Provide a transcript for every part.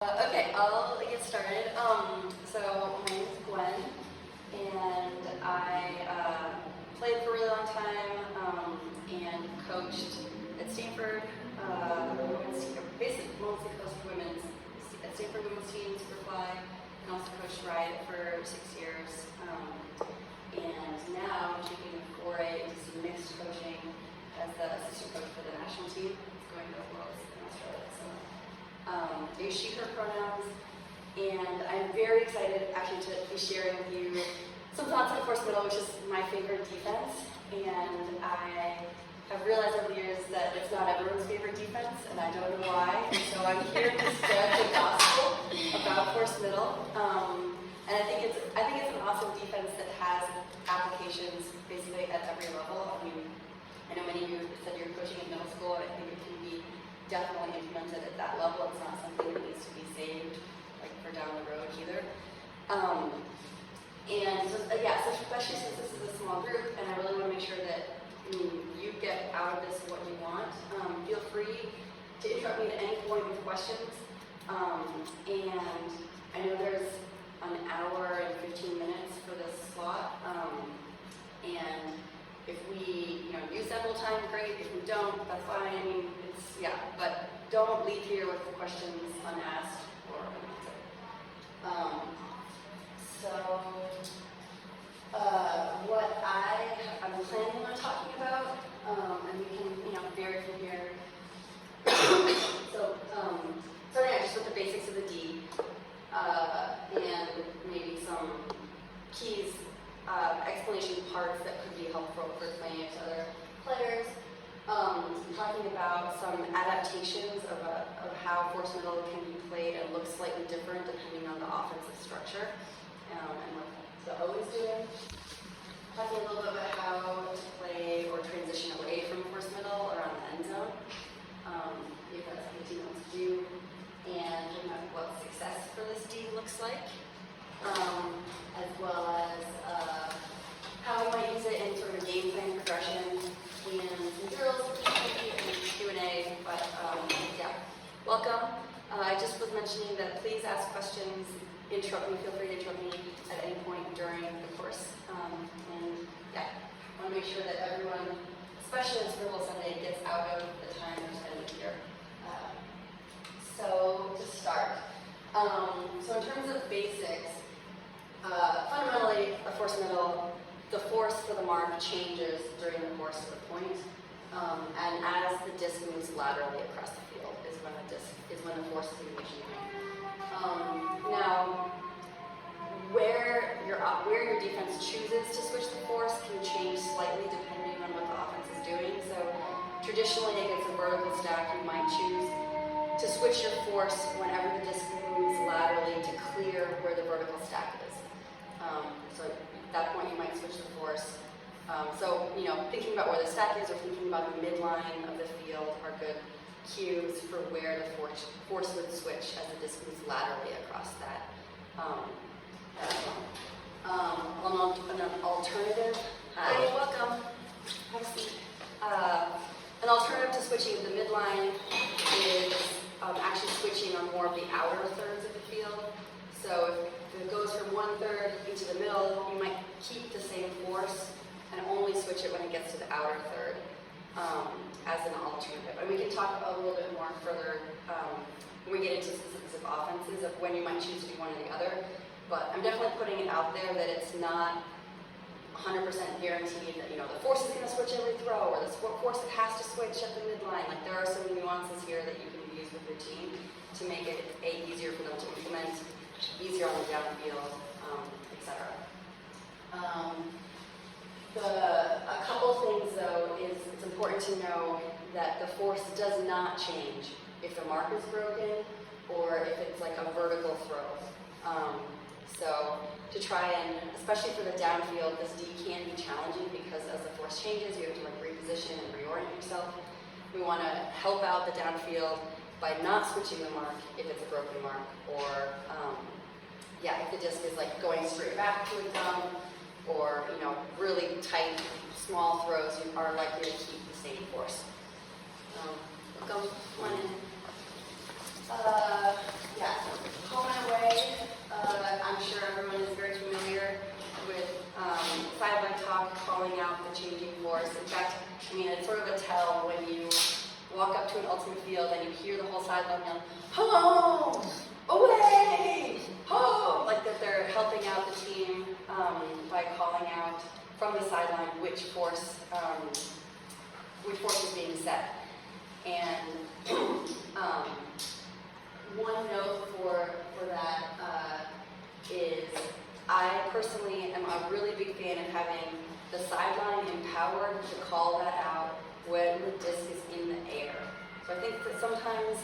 Okay, I'll get started. So my name is Gwen, and I played for a really long time and coached at Stanford, basically mostly coached women's at Stanford women's team, Superfly, and also coached Riot for 6 years. And now I'm taking a foray into some mixed coaching as the assistant coach for the national team. It's going to Worlds in Australia. So. I use she, her pronouns, and I'm very excited actually to be sharing with you some thoughts on force middle, which is my favorite defense. And I have realized over the years that it's not everyone's favorite defense, and I don't know why. And so I'm here to spread the gospel about force middle. And I think it's an awesome defense that has applications basically at every level. I mean, I know many of you said you're coaching in middle school, and I think it can be definitely implemented at that level. It's not something that needs to be saved like for down the road either. And so, so especially since this is a small group, and I really want to make sure that you get out of this what you want. Feel free to interrupt me at any point with questions. And I know there's an hour and 15 minutes for this slot. And if we use that whole time, great. If we don't, that's fine. I mean, but don't leave here with the questions unasked or unanswered. What I'm planning on talking about, and we can vary from here. Starting out just with the basics of the D, and maybe some keys, explanation parts that could be helpful for explaining it to other players. Talking about some adaptations of how force middle can be played and look slightly different depending on the offensive structure, and what the O is doing. Talking a little bit about how to play or transition away from force middle around the end zone, because the team wants to do, and talking about what success for this D looks like, as well as how we might use it in sort of a game plan progression and some drills and Q&A. But welcome. I just was mentioning that please ask questions, interrupt me, feel free to interrupt me at any point during the course. I want to make sure that everyone, especially on Scribble Sunday, gets out of the time they're spending here. So to start, so in terms of basics, fundamentally a force middle, the force for the mark changes during the course of the point, and as the disc moves laterally across the field is when the force is being changing. Now, where your defense chooses to switch the force can change slightly depending on what the offense is doing. So traditionally against a vertical stack, you might choose to switch your force whenever the disc moves laterally to clear where the vertical stack is. So at that point, you might switch the force. Thinking about where the stack is or thinking about the midline of the field are good cues for where the force would switch as the disc moves laterally across that. An alternative. Hi, welcome. Have a seat. An alternative to switching the midline is actually switching on more of the outer thirds of the field. So if it goes from 1/3 into the middle, you might keep the same force and only switch it when it gets to the outer third as an alternative. And we can talk a little bit more further when we get into specifics of offenses of when you might choose to do one or the other. But I'm definitely putting it out there that it's not 100% guaranteed that the force is going to switch every throw, or the force that has to switch at the midline. Like there are some nuances here that you can use with your team to make it easier for them to implement, easier on the downfield, etc. A couple things though is it's important to know that the force does not change if the mark is broken or if it's like a vertical throw. So to try and, especially for the downfield, this D can be challenging because as the force changes, you have to reposition and reorient yourself. We want to help out the downfield by not switching the mark if it's a broken mark, or if the disc is like going straight back to its thumb, or really tight, small throws, you are likely to keep the same force. Come on in. Yeah, home and away. I'm sure everyone is very familiar with sideline talk, calling out the changing force. In fact, I mean, it's sort of a tell when you walk up to an ultimate field and you hear the whole sideline yell, home, away, home, like that they're helping out the team by calling out from the sideline which force is being set. And one note for that is I personally am a really big fan of having the sideline empowered to call that out when the disc is in the air. So I think that sometimes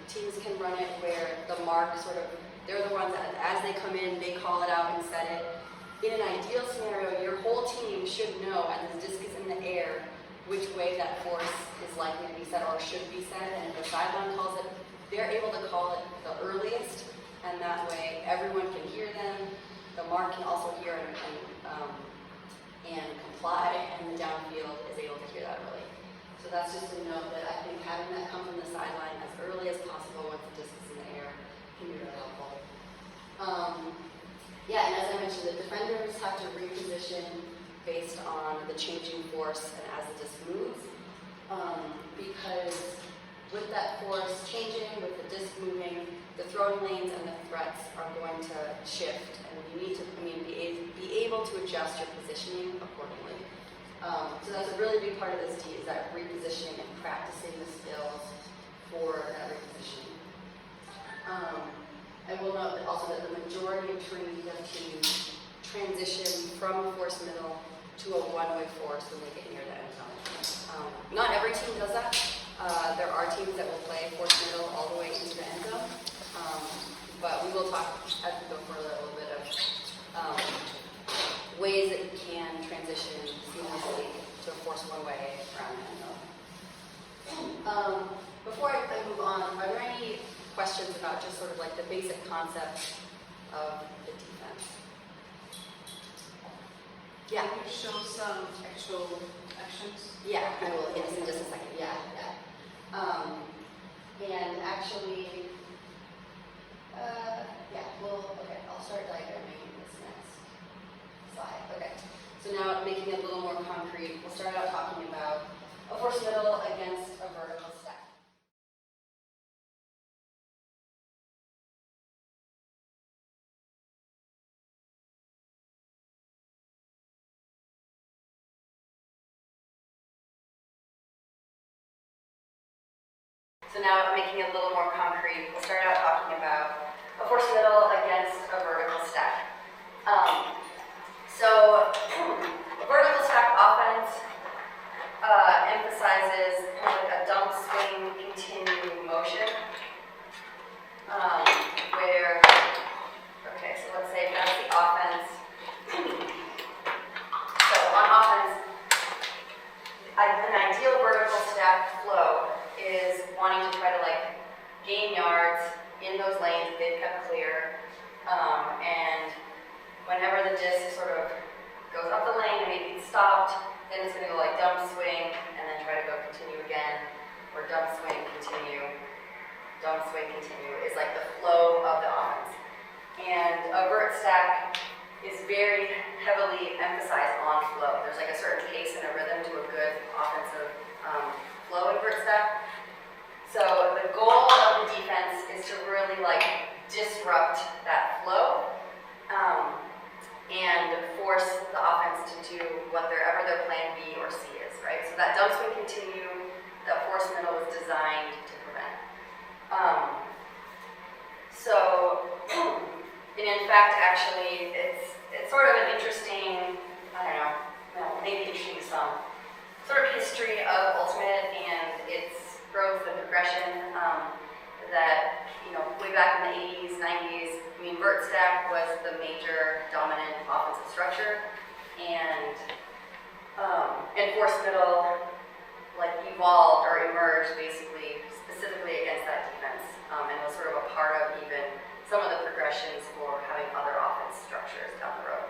teams can run it where the mark sort of, they're the ones that as they come in, they call it out and set it. In an ideal scenario, your whole team should know as the disc is in the air which way that force is likely to be set or should be set, and if the sideline calls it, they're able to call it the earliest, and that way everyone can hear them, the mark can also hear and comply, and the downfield is able to hear that early. So that's just a note that I think having that come from the sideline as early as possible once the disc is in the air can be really helpful. Yeah, and as I mentioned, the defenders have to reposition based on the changing force and as the disc moves, because with that force changing, with the disc moving, the throwing lanes and the threats are going to shift, and you need to, be able to adjust your positioning accordingly. So that's a really big part of this is that repositioning and practicing the skills for that repositioning. I will note that also that the majority of training teams transition from a force middle to a one-way force when they get near the end zone. Not every team does that. There are teams that will play force middle all the way into the end zone. But we will talk as we go further a little bit of ways that you can transition seamlessly to a force one-way around the end zone. Before I move on, are there any questions about just sort of like the basic concepts of the defense? Yeah. Can you show some actual actions? Yeah, I will. Yes, in just a second. Yeah. And actually, okay, I'll start diagramming this next slide. Okay. So now making it a little more concrete, we'll start out talking about a force middle against a vertical stack. So now making it a little more concrete, we'll start out talking about a force middle against a vertical stack. So a vertical stack offense emphasizes kind of like a dump swing continue motion, where, okay, so let's say that's the offense. So on offense, an ideal vertical stack flow is wanting to try to like gain yards in those lanes that they've kept clear, and whenever the disc sort of goes up the lane and maybe it's stopped, then it's going to go like dump swing and then try to go continue again, or dump swing continue is like the flow of the offense. And a vert stack is very heavily emphasized on flow. There's like a certain pace and a rhythm to a good offensive flow in vert stack. So the goal of the defense is to really like disrupt that flow and force the offense to do whatever their plan B or C is, right? So that dump swing continue, that force middle was designed to prevent. And in fact, actually, it's sort of an interesting, maybe interesting to some, sort of history of Ultimate and its growth and progression, that, way back in the 80s, 90s, vert stack was the major dominant offensive structure, and force middle, evolved or emerged basically specifically against that defense, and was sort of a part of even some of the progressions for having other offense structures down the road.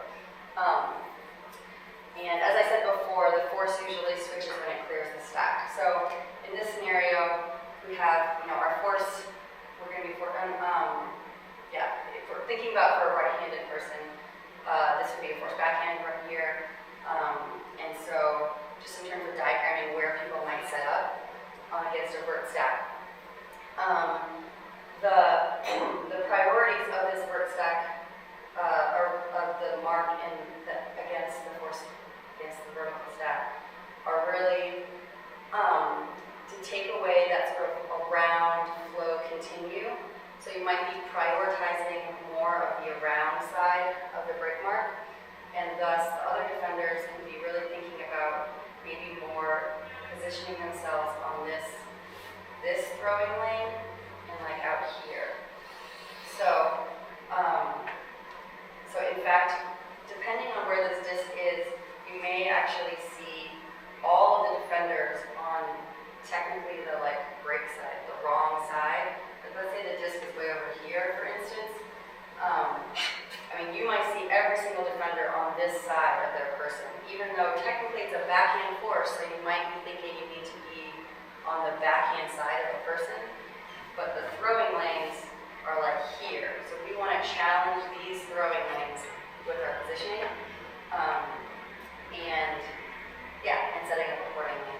And as I said before, the force usually switches when it clears the stack. So in this scenario, we have, our force, we're going to be thinking about for a right-handed person, this would be a force backhand right here. And so just in terms of diagramming where people might set up against a vert stack. The priorities of this vert stack, or of the mark against the force, against the vertical stack, are really to take away that sort of around flow continue. So you might be prioritizing more of the around side of the break mark, and thus the other defenders can be really thinking about maybe more positioning themselves on this throwing lane and like out here. So, so in fact, depending on where this disc is, you may actually see all of the defenders on technically the like break side, the wrong side. Like let's say the disc is way over here, for instance. I mean, you might see every single defender on this side of their person, even though technically it's a backhand force, so you might be thinking you need to be on the backhand side of the person, but the throwing lanes are like here. So we want to challenge these throwing lanes with our positioning, and yeah, and setting up accordingly.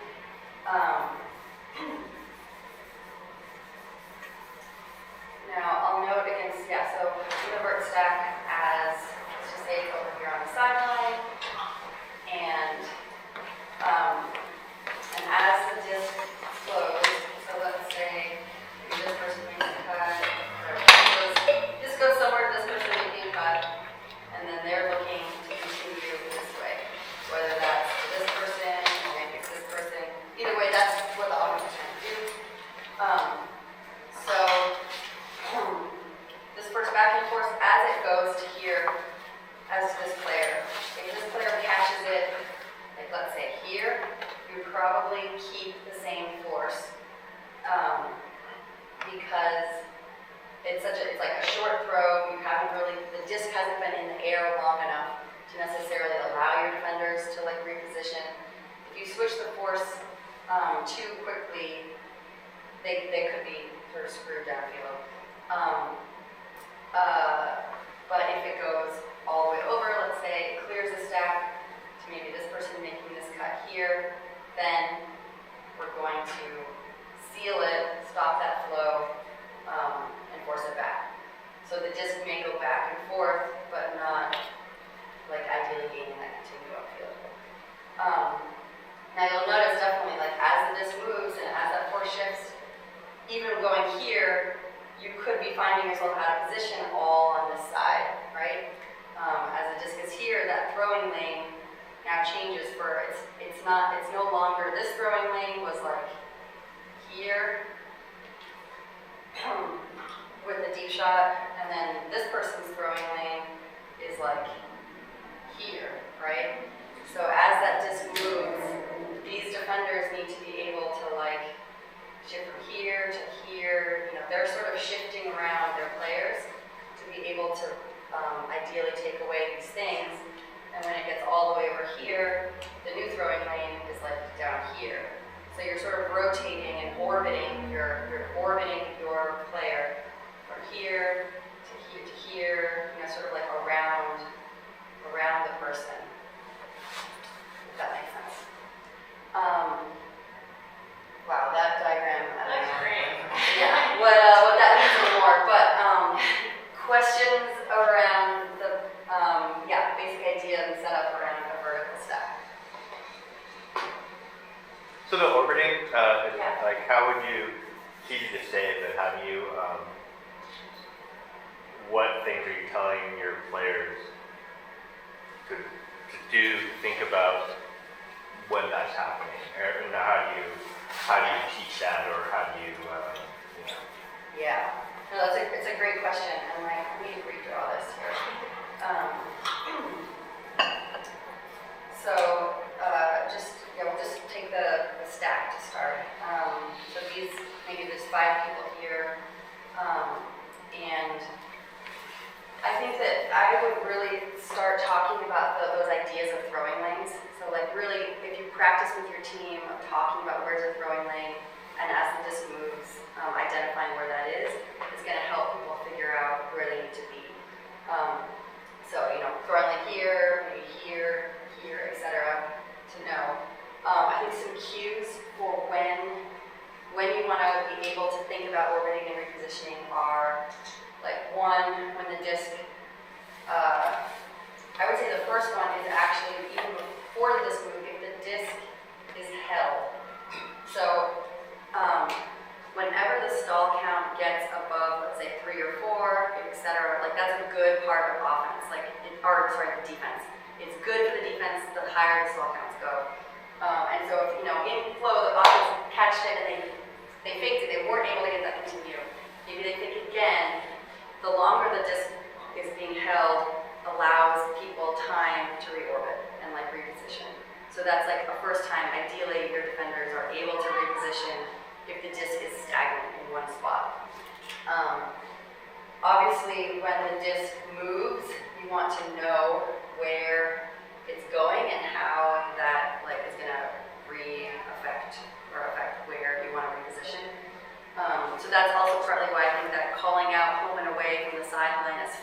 Now I'll note against, so the vert stack as, let's just say it's over here on the sideline, and as the disc flows, so let's say maybe this person makes a cut, or this goes somewhere, this person making a cut, and then they're looking to continue this way, whether that's this person or maybe it's this person. Either way, that's what the audience is trying to do. This first back and forth, as it goes to here, as this player, if this player catches it, like let's say here, you would probably keep the same force, because it's like a short throw. You haven't really, the disc hasn't been in the air long enough to necessarily allow your defenders to like reposition. If you switch the force too quickly, they could be sort of screwed downfield. But if it goes all the way over, let's say it clears the stack to maybe this person making this cut here, then we're going to seal it, stop that flow, and force it back. So the disc may go back and forth, but not like ideally gaining that continuum field. Now you'll notice definitely like as the disc moves and as that force shifts, even going here, you could be finding yourself out of position all on this side, right? As the disc is here, that throwing lane now changes for, it's no longer, this throwing lane was like here with the deep shot, and then this person's throwing lane is like here, right? So as that disc moves, these defenders need to be able to like shift from here to here. You know, they're sort of shifting around their players to be able to ideally take away these things. And when it gets all the way over here, the new throwing lane is like down here. So you're sort of rotating and orbiting you're orbiting your player from here to here to here, you know, sort of like around the person. If that makes sense. Wow, that diagram. That's great. Yeah, what that means a little more, but questions around the basic idea and setup around a vertical stack. So the orbiting, like how would you, it's easy to say, but how do you, what things are you telling your players to do, think about when that's happening? Or how do you teach that, or how do you, Yeah, no, it's a great question, and like we need to redraw this here. So we'll just take the stack to start. So maybe there's 5 people here, and I think that I would really start talking about those ideas of throwing lanes. So like really, if you practice with your team of talking about where's the throwing lane, and as the disc moves, identifying where that is going to help people figure out where they need to be. disc, I would say the first one is actually even before the disc move, if the disc is held. So whenever the stall count gets above, let's say 3 or 4, etc., like that's a good part of offense, like, the defense. It's good for the defense the higher the stall counts go. And so if, in flow, the offense catched it and they faked it, they weren't able to get that continue. Maybe they think again, the longer the disc is being held allows people time to reorbit and like reposition. So that's like a first time, ideally your defenders are able to reposition if the disc is stagnant in one spot. Obviously when the disc moves, you want to know where it's going and how that like is gonna affect where you want to reposition. So that's also partly why I think that calling out home and away from the sideline as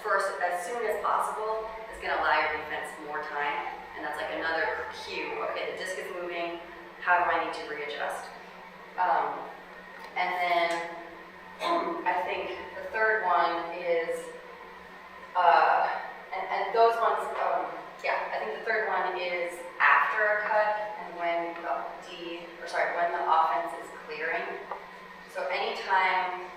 soon as possible is going to allow your defense more time. And that's like another cue. Okay, the disc is moving. How do I need to readjust? And then I think the third one is, and those ones, I think the third one is after a cut and when the offense is clearing. So anytime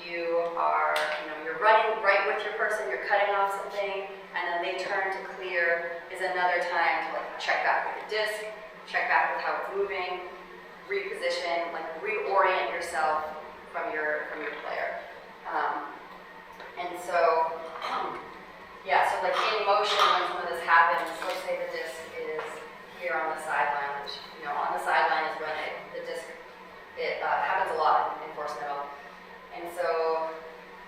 you are, you're running right with your person, you're cutting off something, and then they turn to clear is another time to like check back with the disc, check back with how it's moving, reposition, like reorient yourself from your player. And so, so like in motion when some of this happens, let's say the disc is here on the sideline, which, on the sideline is when the disc, it happens a lot in force middle. And so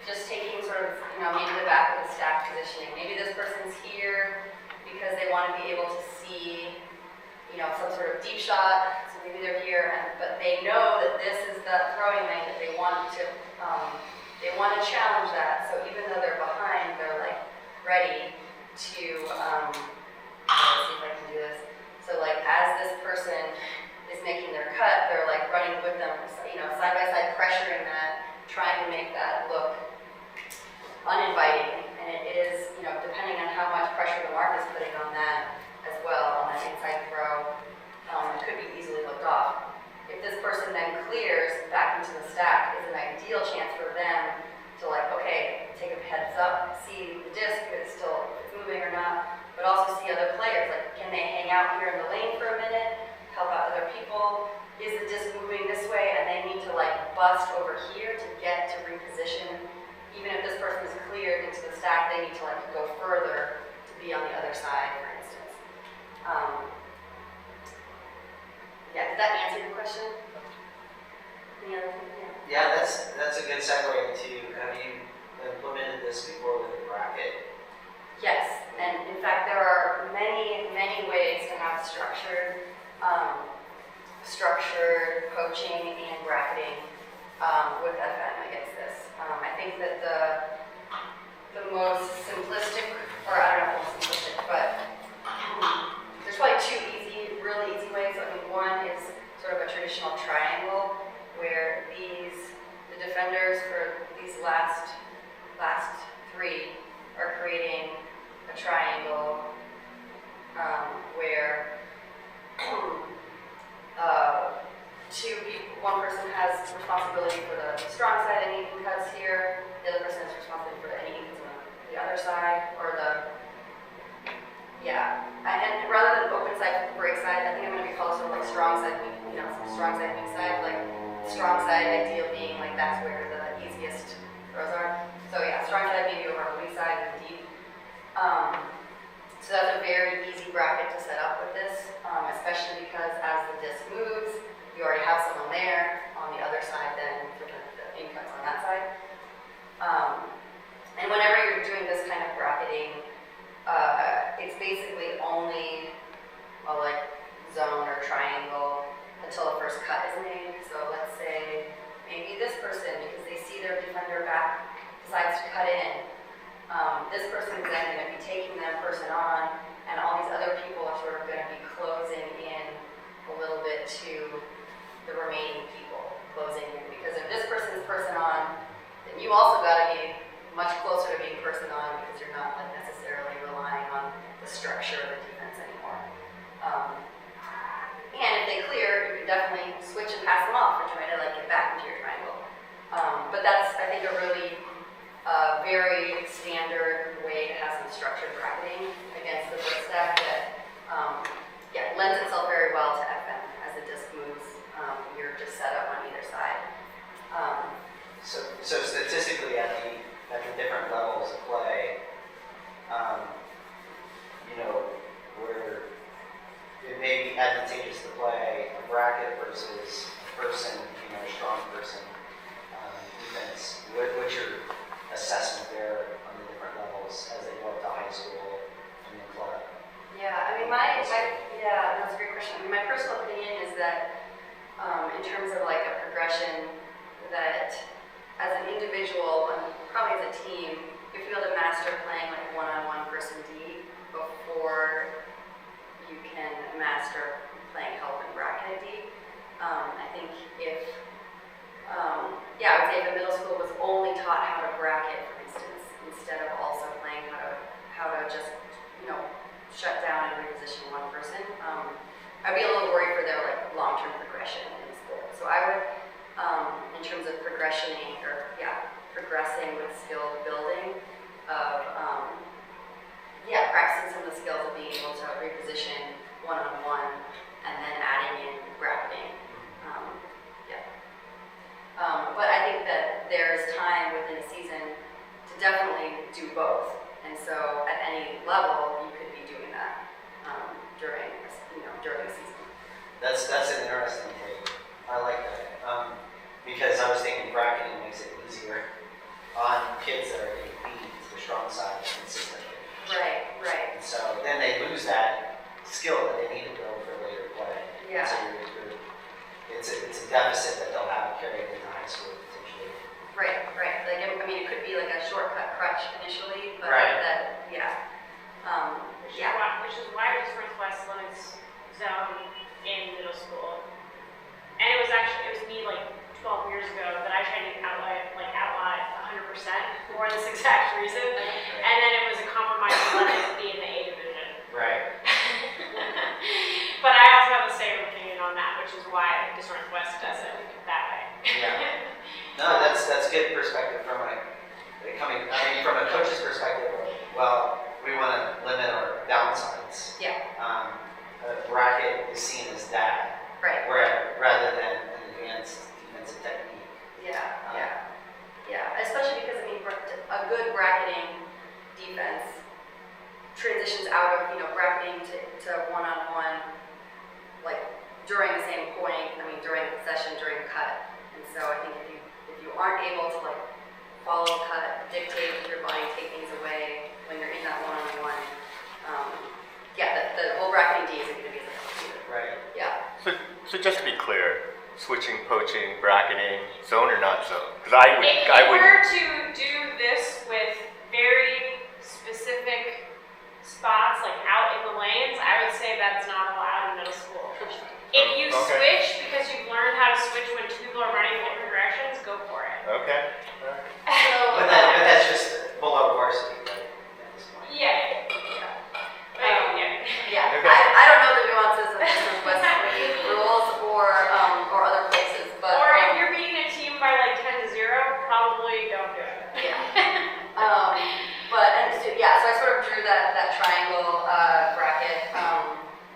just taking sort of, maybe the back of the stack positioning. Maybe this person's here because they want to be able to see, some sort of deep shot. So maybe they're here, but they know that this is the throwing lane that they want to challenge that. So even though they're behind, they're like ready to, let's see if I can do this. So like as this person is making their cut, they're like running with them, side by side, pressuring that, trying to make that look uninviting. And it is, depending on how much pressure the mark is putting on that as well, on that inside throw, it could be easily looked off. If this person then clears back into the stack, is an ideal chance for them to like, okay, take a heads up, see the disc, if it's moving or not, but also see other players, like can they hang out here in the lane for a minute, help out other people? Is the disc moving this way and they need to like bust over here to get to reposition? Even if this person is cleared into the stack, they need to like go further to be on the other side, for instance. Did that answer your question? Any other thing? Yeah, that's a good segue into, have you implemented this before with a bracket? Yes, and in fact there are many, many ways to have structured coaching and bracketing with FM against this. I think that the most simplistic, or I don't know if it's simplistic, but there's probably two really easy ways. I mean, one is sort of a traditional triangle where the defenders for these last three are creating a triangle where one person has responsibility for the strong side and even cuts here, the other person has responsibility for any cuts on the other side, or and rather than open side, break side, I think I'm going to be called sort of like strong side, strong side, weak side, like strong side ideal being like that's where the easiest throws are. So strong side maybe over weak side and deep. So that's a very easy bracket to set up with this, especially because as the disc moves, you already have someone there on the other side then for the in cuts on that side. And whenever you're doing this kind of bracketing, it's basically only a like zone or triangle until the first cut is made. So let's say maybe this person, because they see their defender back, decides to cut in. This person is then going to be taking that person on, and all these other people are sort of going to be closing in a little bit to the remaining people closing in. Because if this person's person on, then you also got to be much closer to being person on, because very standard way to have some structured bracketing against the foot stack that lends itself very well to FM. As the disc moves, you're just set up on either side. So statistically, at the different levels of play, where it may be advantageous to play a bracket versus a person, a strong person defense. What's your assessment there on the different levels as they go up to high school and the club? Yeah, I mean, that's a great question. I mean, my personal opinion is that in terms of like a progression, that as an individual and probably as a team, you feel to master playing like one-on-one person D before you can master playing help and bracket D. I think if, I would say if a middle school was only taught how to bracket, for instance, instead of also playing how to just, shut down and reposition one person, I'd be a little worried for their like long-term progression in the sport. So I would, in terms of progressing with skill building, of practicing some of the skills of being able to reposition one-on-one and then adding in bracketing. But I think that there's time within a season to definitely do both. And so at any level, you could be doing that during the season. That's an interesting take. I like that. Because I was thinking bracketing makes it easier on kids that are getting beat to the strong side consistently. Right. And so then they lose that skill that they need to build for later play. Yeah. So it's a deficit that they'll have carried into high school potentially. Right. Like, I mean, it could be like a shortcut crutch initially, but Right. Which is why Just Northwest limits zone in middle school. And it was me like 12 years ago that I tried to outlaw it 100% for this exact reason. And then it was a compromise to let it be in the A division. Right. But I also have the same opinion on that, which is why Just Northwest does it that way. Yeah. No, that's good perspective from from a coach's perspective. Well, we want to limit our downsides. Yeah. A bracket is seen as that, Right. rather than an advanced defensive technique. Yeah. Especially because a good bracketing defense transitions out of bracketing to one-on-one, like during the same point. I mean, during the session, during the cut. And so I think if you aren't able to like follow cut, dictate with your body, take things away when you're in that one-on-one, the whole bracketing D isn't going to be as effective either. Right. Yeah. So just to be clear, switching, poaching, bracketing, zone or not zone? Because I would. If you were to do this with very specific spots, like out in the lanes, I would say that's not allowed in middle school. If you switch because you've learned how to switch when two people are running in different directions, go for it. Okay. But that's just below varsity, right? At this point. Yeah. Yeah, I don't know the nuances of Just Northwest rules or other places, but Or if you're beating a team by like 10-0, probably don't do it. So I sort of drew that triangle bracket.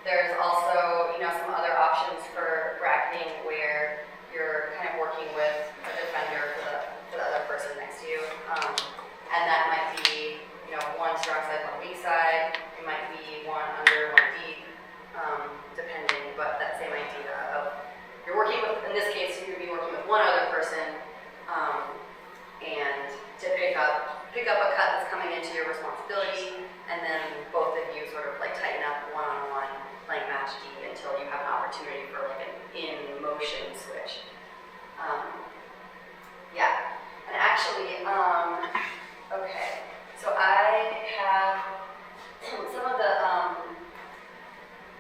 There's also some other options for bracketing where you're kind of working with a defender for the other person next to you, and that might be one strong side, one weak side. It might be one under, one deep, depending. But that same idea of you're working with, in this case, you're going to be working with one other person, and to pick up a cut that's coming into your responsibility, and then both of you sort of like tighten up one-on-one, playing match D until you have an opportunity for like an in-motion switch. And actually, okay. So I have some of the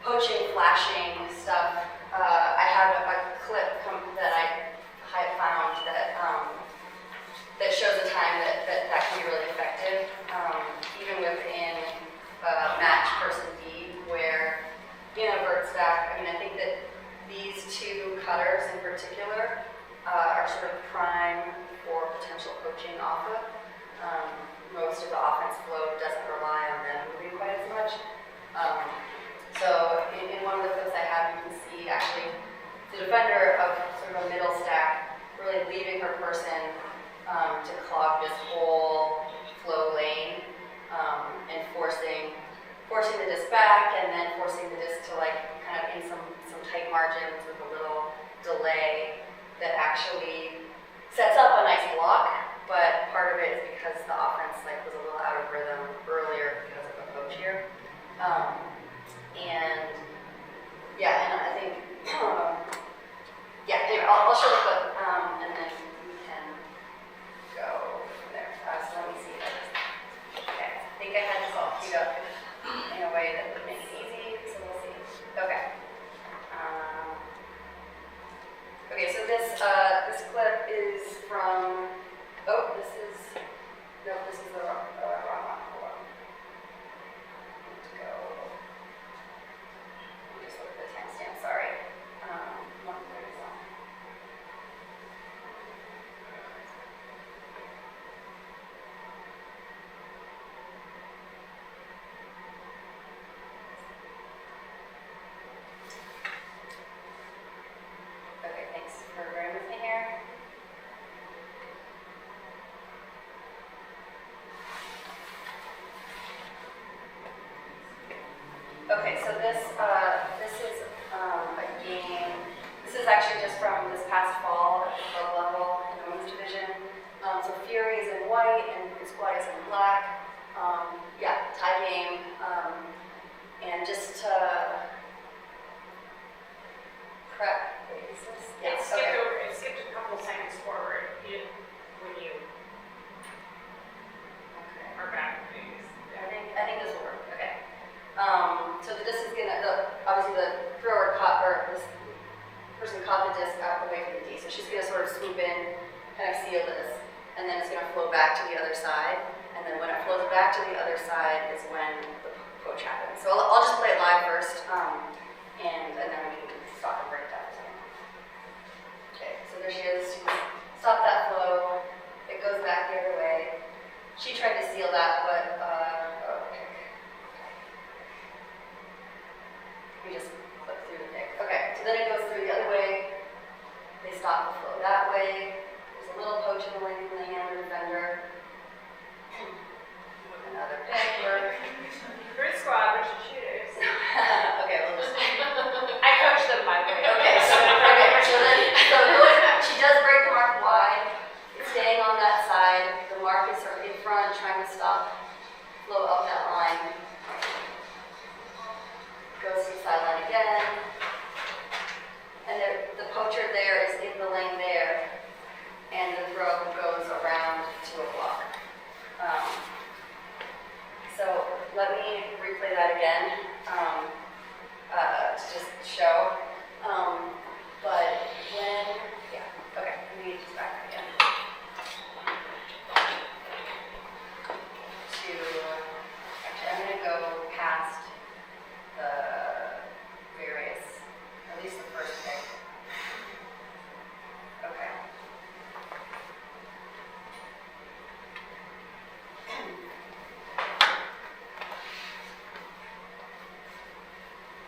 poaching, flashing stuff. I have a clip that I found that shows a time that can be really effective, even within match person D, where in a vert stack. I mean, I think that these two cutters in particular are sort of prime for potential poaching off of. I had this all queued up in a way that would make it easy, so we'll see. Okay. Okay, so this clip is from, this is the wrong one. Hold on. Let's go. Let me just look at the timestamp, sorry. 1:31. Okay, thanks for bearing with me here. Okay, so this is a game. This is actually just from this past fall at the club level in the women's division. So Fury is in white and Squad is in black. Yeah, tie game. And just to prep. Wait, is this? It Yes. skipped Okay. over, it skipped a couple seconds forward. When you Okay. are back, please. I think this will work. Okay. So this is obviously the thrower caught, or this person caught the disc out away from the D. So she's gonna sort of swoop in, kind of seal this, and then it's gonna flow back to the other side. And then when it flows back to the other side is when the poach happens. So I'll just play it live first, and then we can stop and break it down. Okay. So there she is. She stopped that flow. It goes back the other way. She tried to seal that, but we just click through the pick. Okay, so then it goes through the other way. They stop the flow that way. There's a little poach in the lane from the hand of the defender. Another pick. Grid squad, bunch of shooters. Okay, we'll just. I coached them, by the way. Okay, so she does break the mark wide. It's staying on that side. The mark is sort of in front, trying to stop flow up that line. Goes to the sideline again. And the poacher there is in the lane there. And the throw goes around to a block. So let me replay that again to just show. But okay, let me just back up again. Actually, I'm going to go past the various, at least the first pick. Okay.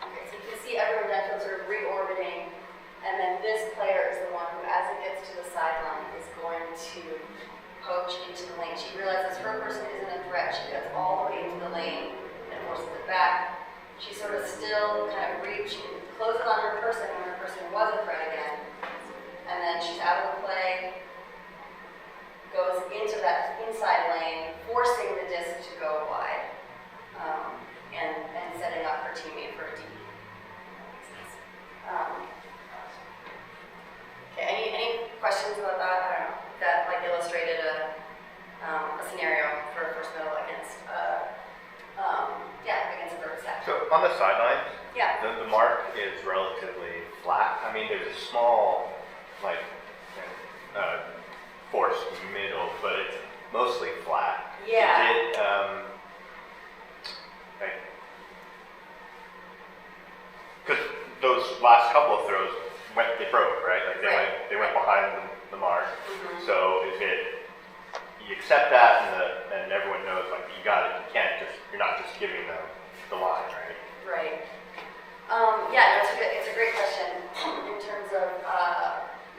Okay, so you can see everyone then sort of reorbiting, and then this player is the one who, as it gets to the sideline, is going to poach into the lane. She realizes her person isn't a threat. She gets all the way into the lane and forces it back. She sort of still kind of she closes on her person when her person was a threat again, and then she's out of the play, goes into that inside lane, forcing the disc to go wide, and setting up her teammate for a D. Okay, any questions about that? I don't know. That like illustrated a scenario for first middle against against a first half. So on the sidelines, Yeah. the mark is relatively flat. I mean, there's a small, forced middle, but it's mostly flat. Yeah. Is it, because those last couple of throws they broke, right? Like they went behind the mark. Mm-hmm. So is it, you accept that and everyone knows, like, you got it, you're not just giving them the line, right? Right. It's a great question in terms of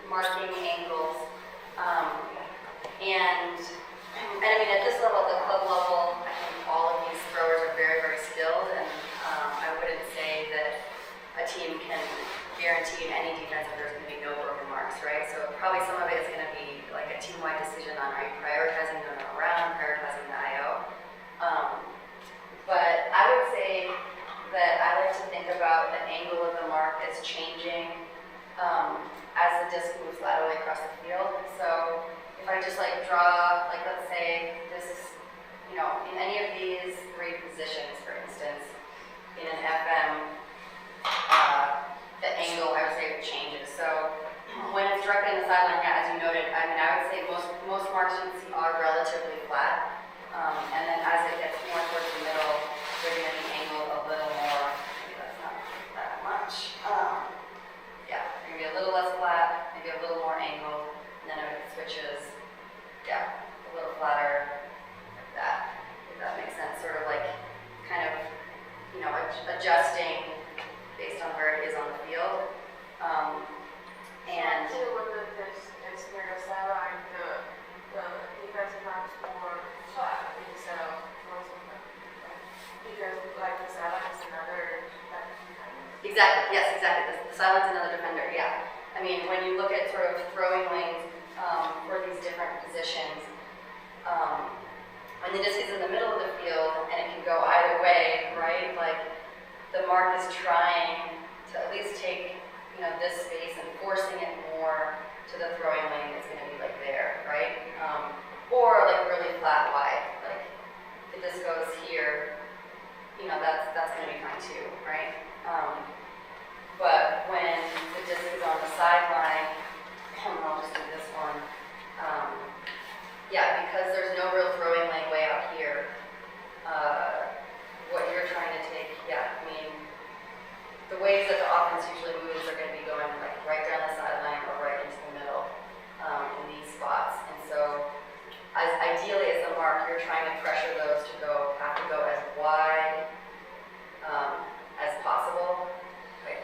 marking angles. And I mean, at this level, at the club level, I think all of these throwers are very, very skilled, and I wouldn't say that a team can guarantee in any defense that there's going to be no broken marks, right? So probably some of it is going to be like a team-wide decision on, are you prioritizing them around, prioritizing the IO? Exactly, yes, exactly. The silence another defender, yeah. I mean, when you look at sort of throwing lanes for these different positions, when the disc is in the middle of the field and it can go either way, right? Like the mark is trying to at least take, you know, this space and forcing it more to the throwing lane that's going to be like there, right? Or like really flat wide, like if this goes here, you know, that's going to be fine too, right? But when the disc is on the sideline, I'll just do this one. Yeah, because there's no real throwing lane way out here. What you're trying to take, yeah, I mean, the ways that the offense usually moves are going to be going like right down the sideline or right into the middle in these spots. And so, ideally as the mark, you're trying to pressure those to have to go as wide as possible. Right?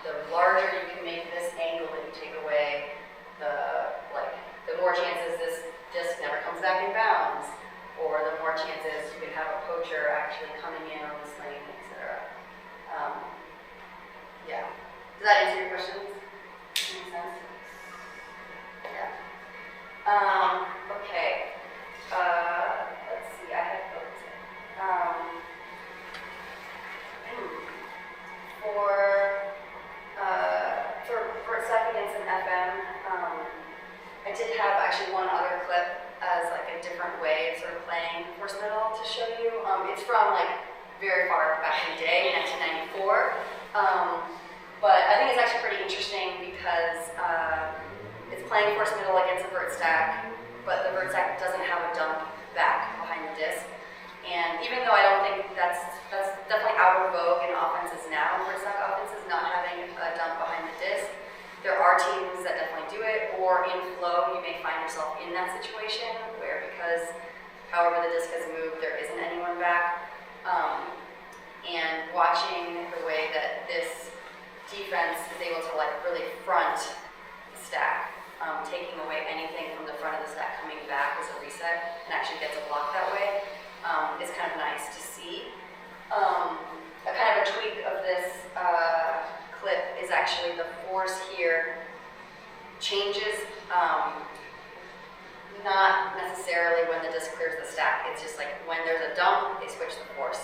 The larger you can make this angle that you take away, the more chances this disc never comes back in bounds, or the more chances you can have a poacher actually coming in on this lane, etc. Yeah. Does that answer your questions? Make sense? Yeah. Okay. Let's see. I had those. For seconds and FM, I did have actually one other clip as like a different way of sort of playing force middle to show you. It's from like very far back in the day, 1994. But I think it's actually pretty interesting because it's playing force middle against a vert stack, but the vert stack doesn't have a dump back behind the disc. And even though I don't think that's definitely out of vogue in offenses now, vert stack offenses not having a dump behind the disc, there are teams that definitely do it, or in flow you may find yourself in that situation where because however the disc has moved, there isn't anyone back. And watching the way that this defense is able to like really front the stack, taking away anything from the front of the stack coming back as a reset and actually gets a block that way, is kind of nice to see. A kind of a tweak of this clip is actually the force here changes, not necessarily when the disc clears the stack. It's just like when there's a dump, they switch the force.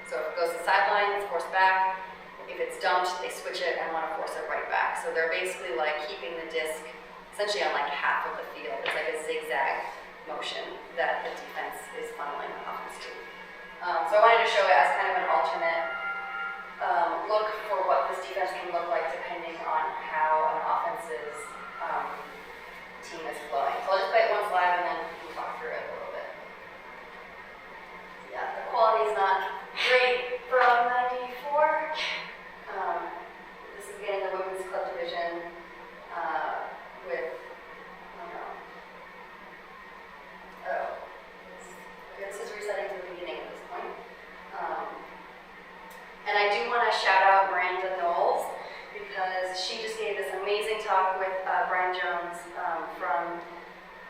So if it goes to the sideline, it's forced back. If it's dumped, they switch it and want to force it right back. So they're basically like keeping the disc essentially on like half of the field. It's like a zigzag motion that the defense is funneling the offense to. So I wanted to show it as kind of an alternate look for what this defense can look like depending on how an offense's team is flowing. So I'll just play it one slide and then we can talk through it a little bit. Yeah, the quality is not great from 94. This is again the women's club division with, this is resetting to the beginning at this point. And I do want to shout out Miranda Knowles because she just gave this amazing talk with Brian Jones from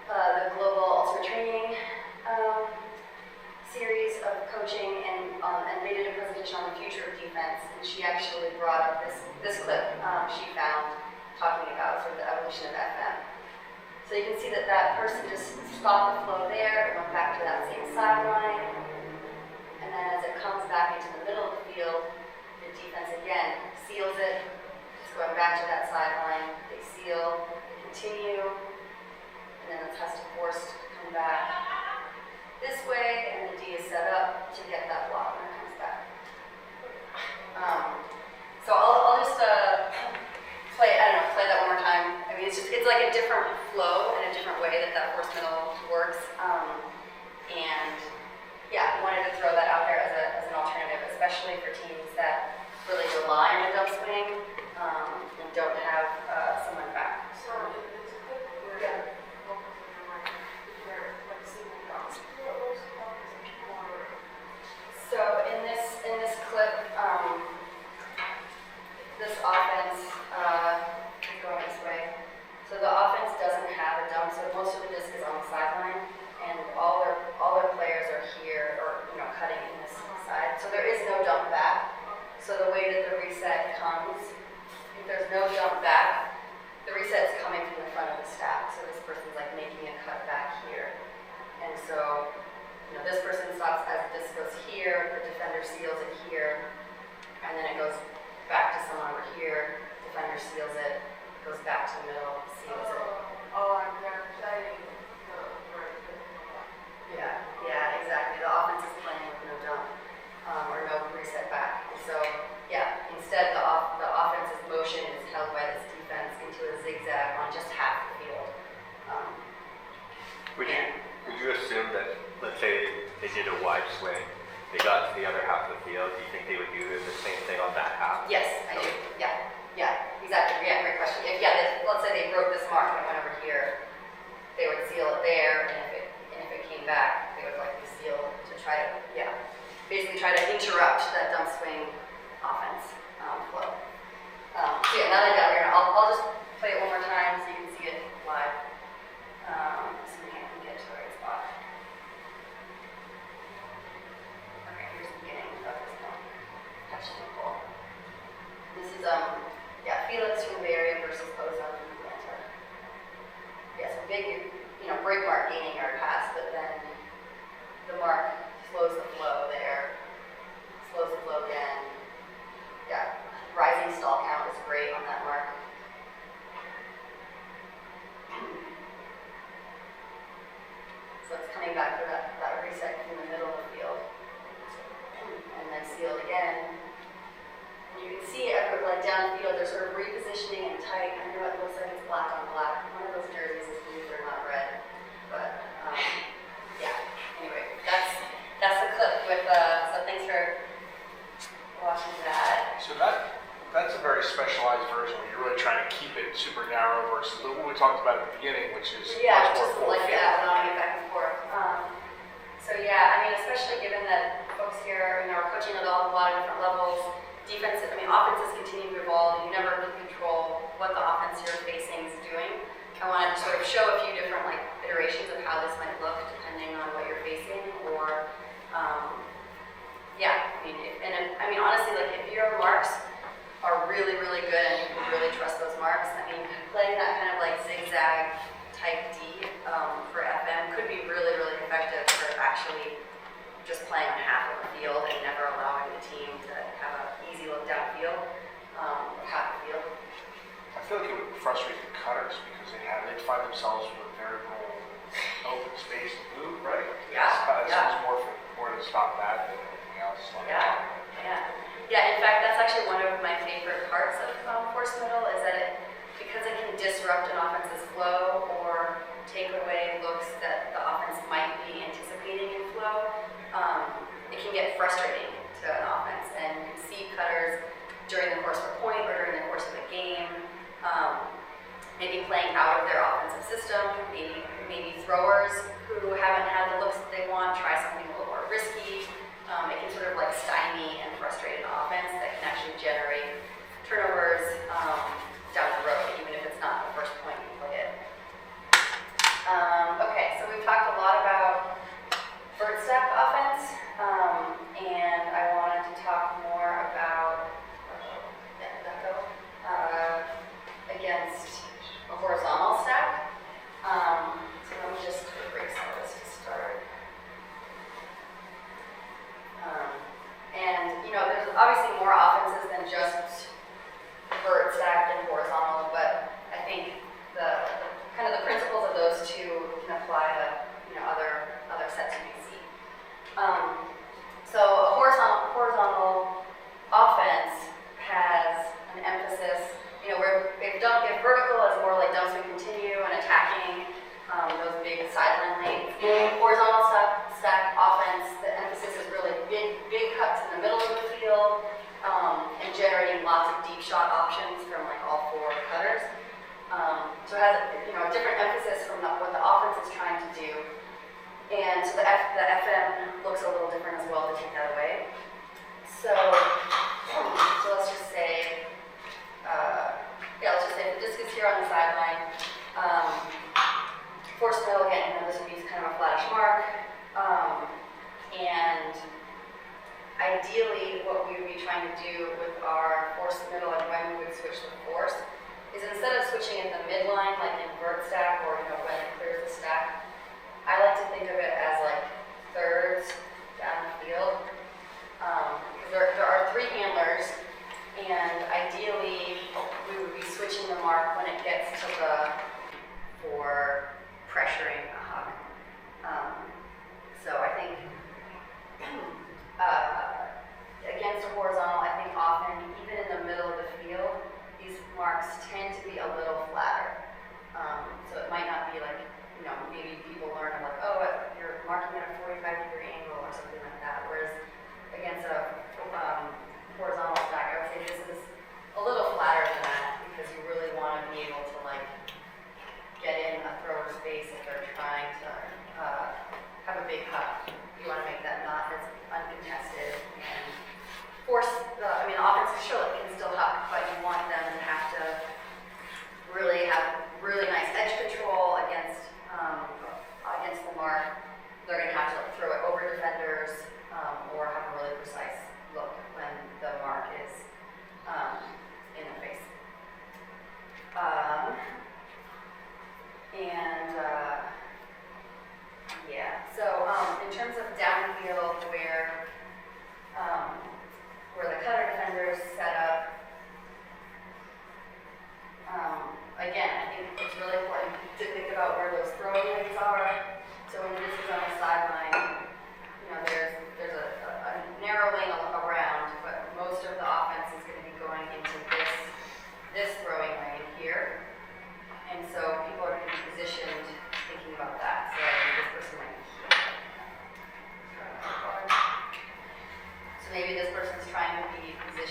the Global Ultimate Training series of coaching, and they did a presentation on the future of defense. And she actually brought up this clip she found talking about sort of the evolution of FM. So you can see that person just stopped the flow there, it went back to that same sideline, and then as it comes back into the middle of the field, the defense again seals it. It's going back to that sideline. They seal, they continue, and then it has to force to come back this way, and the D is set up to get that block when it comes back. So I'll just play that one more time. I mean, it's like a different flow and a different way that force middle works. And yeah, I wanted to throw that out there as an alternative, especially for teams that really rely on a dump swing and don't have someone back. So it's a clip where Yeah. So in this clip, this offense is going this way. So the offense doesn't have a dump, so most of the disc is on the sideline, and seals it here, and then it goes back to someone over here, defender seals it, goes back to the middle, seals it. I'm gonna say, right. Yeah, exactly. The offense is playing with no dump, or no reset back. And so, yeah, instead the offense's motion is held by this defense into a zigzag on just half the field. Would you assume that, let's say they did a wide swing, they got to the other half of the field, do you think they would do the same thing on that half? Yes, I do. Yeah, exactly. Yeah, great question. Let's say they broke this mark and it went over here, they would seal it there, and if it came back, they would likely seal to try to, basically try to interrupt that dump swing offense flow. So yeah, now that I got here, I'll just play it one more time so you can see it live. Assuming I can get to the right spot. Okay, here's the beginning of this one. Touching the ball. This is Felix from Bay Area versus Ozone from Atlanta. Yeah, so big, break mark gaining yard pass, but then the mark slows the flow there, slows the flow again. Yeah, rising stall count is great on that mark. So it's coming back for that reset in the middle of the field. And then sealed again. And you can see like down the field, they're sort of repositioning and tight. I know it looks like it's black on black. One of those jerseys is blue, they're not red. But anyway, that's the clip with so thanks for watching that. So that's a very specialized version where you're really trying to keep it super narrow versus what we talked about at the beginning, which is Yeah, much more just full like field. that, allowing it back and forth. So yeah, I mean, especially given that folks here, are coaching at a lot of different levels. Offenses continue to evolve, and you never really control what the offense you're facing is doing. I wanted to sort of show a few different iterations of how this might look depending on what you're facing, or honestly, if your marks are really, really good and you can really trust those marks, playing that kind of zigzag type D for FM could be really, really effective for actually just playing on half of the field and never allowing the team to have an easy look downfield, half the field. I feel like it would frustrate the cutters because they'd find themselves with very little open space to move, right? It sounds more to stop that than anything else. In fact, that's actually one of my favorite parts of force middle is that because it can disrupt an offense's flow or take away looks that the offense might be anticipating in flow, it can get frustrating to an offense. And you can see cutters during the course of a point or during the course of a game, maybe playing out of their offensive system, maybe throwers who haven't had the looks that they want, try something a little more risky. It can sort of stymie and frustrate an offense that can actually generate turnovers down the road, even if it's not the first point you play it. Okay, so we've talked a lot about vert stack offense, and I wanted to talk more about against a horizontal stack. So let me just break some of this to start. There's obviously more offenses than just vert stack and horizontal, but I think the principles of those two can apply to other sets you may see. So a horizontal offense has an emphasis, where if vertical is more like dump swing continue and attacking those big sideline lanes. Horizontal stack offense, the emphasis is really big cuts in the middle of the field and generating lots of deep shot options from all four cutters. So it has a different emphasis from what the offense is trying to do. And so the FM looks a little different as well to take that away. So let's just say, the disc is here on the sideline. Force middle, again, this would be kind of a flattish mark. And ideally, what we would be trying to do with our force middle and when we would switch the force is instead of switching at the midline, like in vert stack or when it clears the stack, I like to think of it as thirds down the field.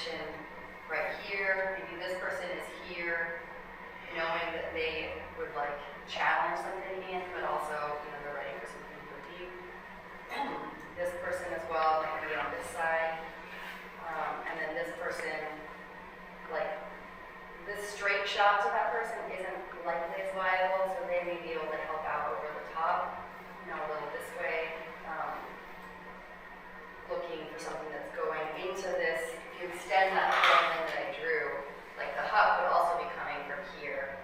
position right here, maybe this person is here, knowing that they would like challenge something in, but also, they're ready for something for deep. This person as well, like maybe on this side. And then this person, like, this straight shot to that person isn't likely as viable, so they may be able to help out over the top, a little this way, looking for something that's going into this. If you extend that line that I drew, like the hub would also be coming from here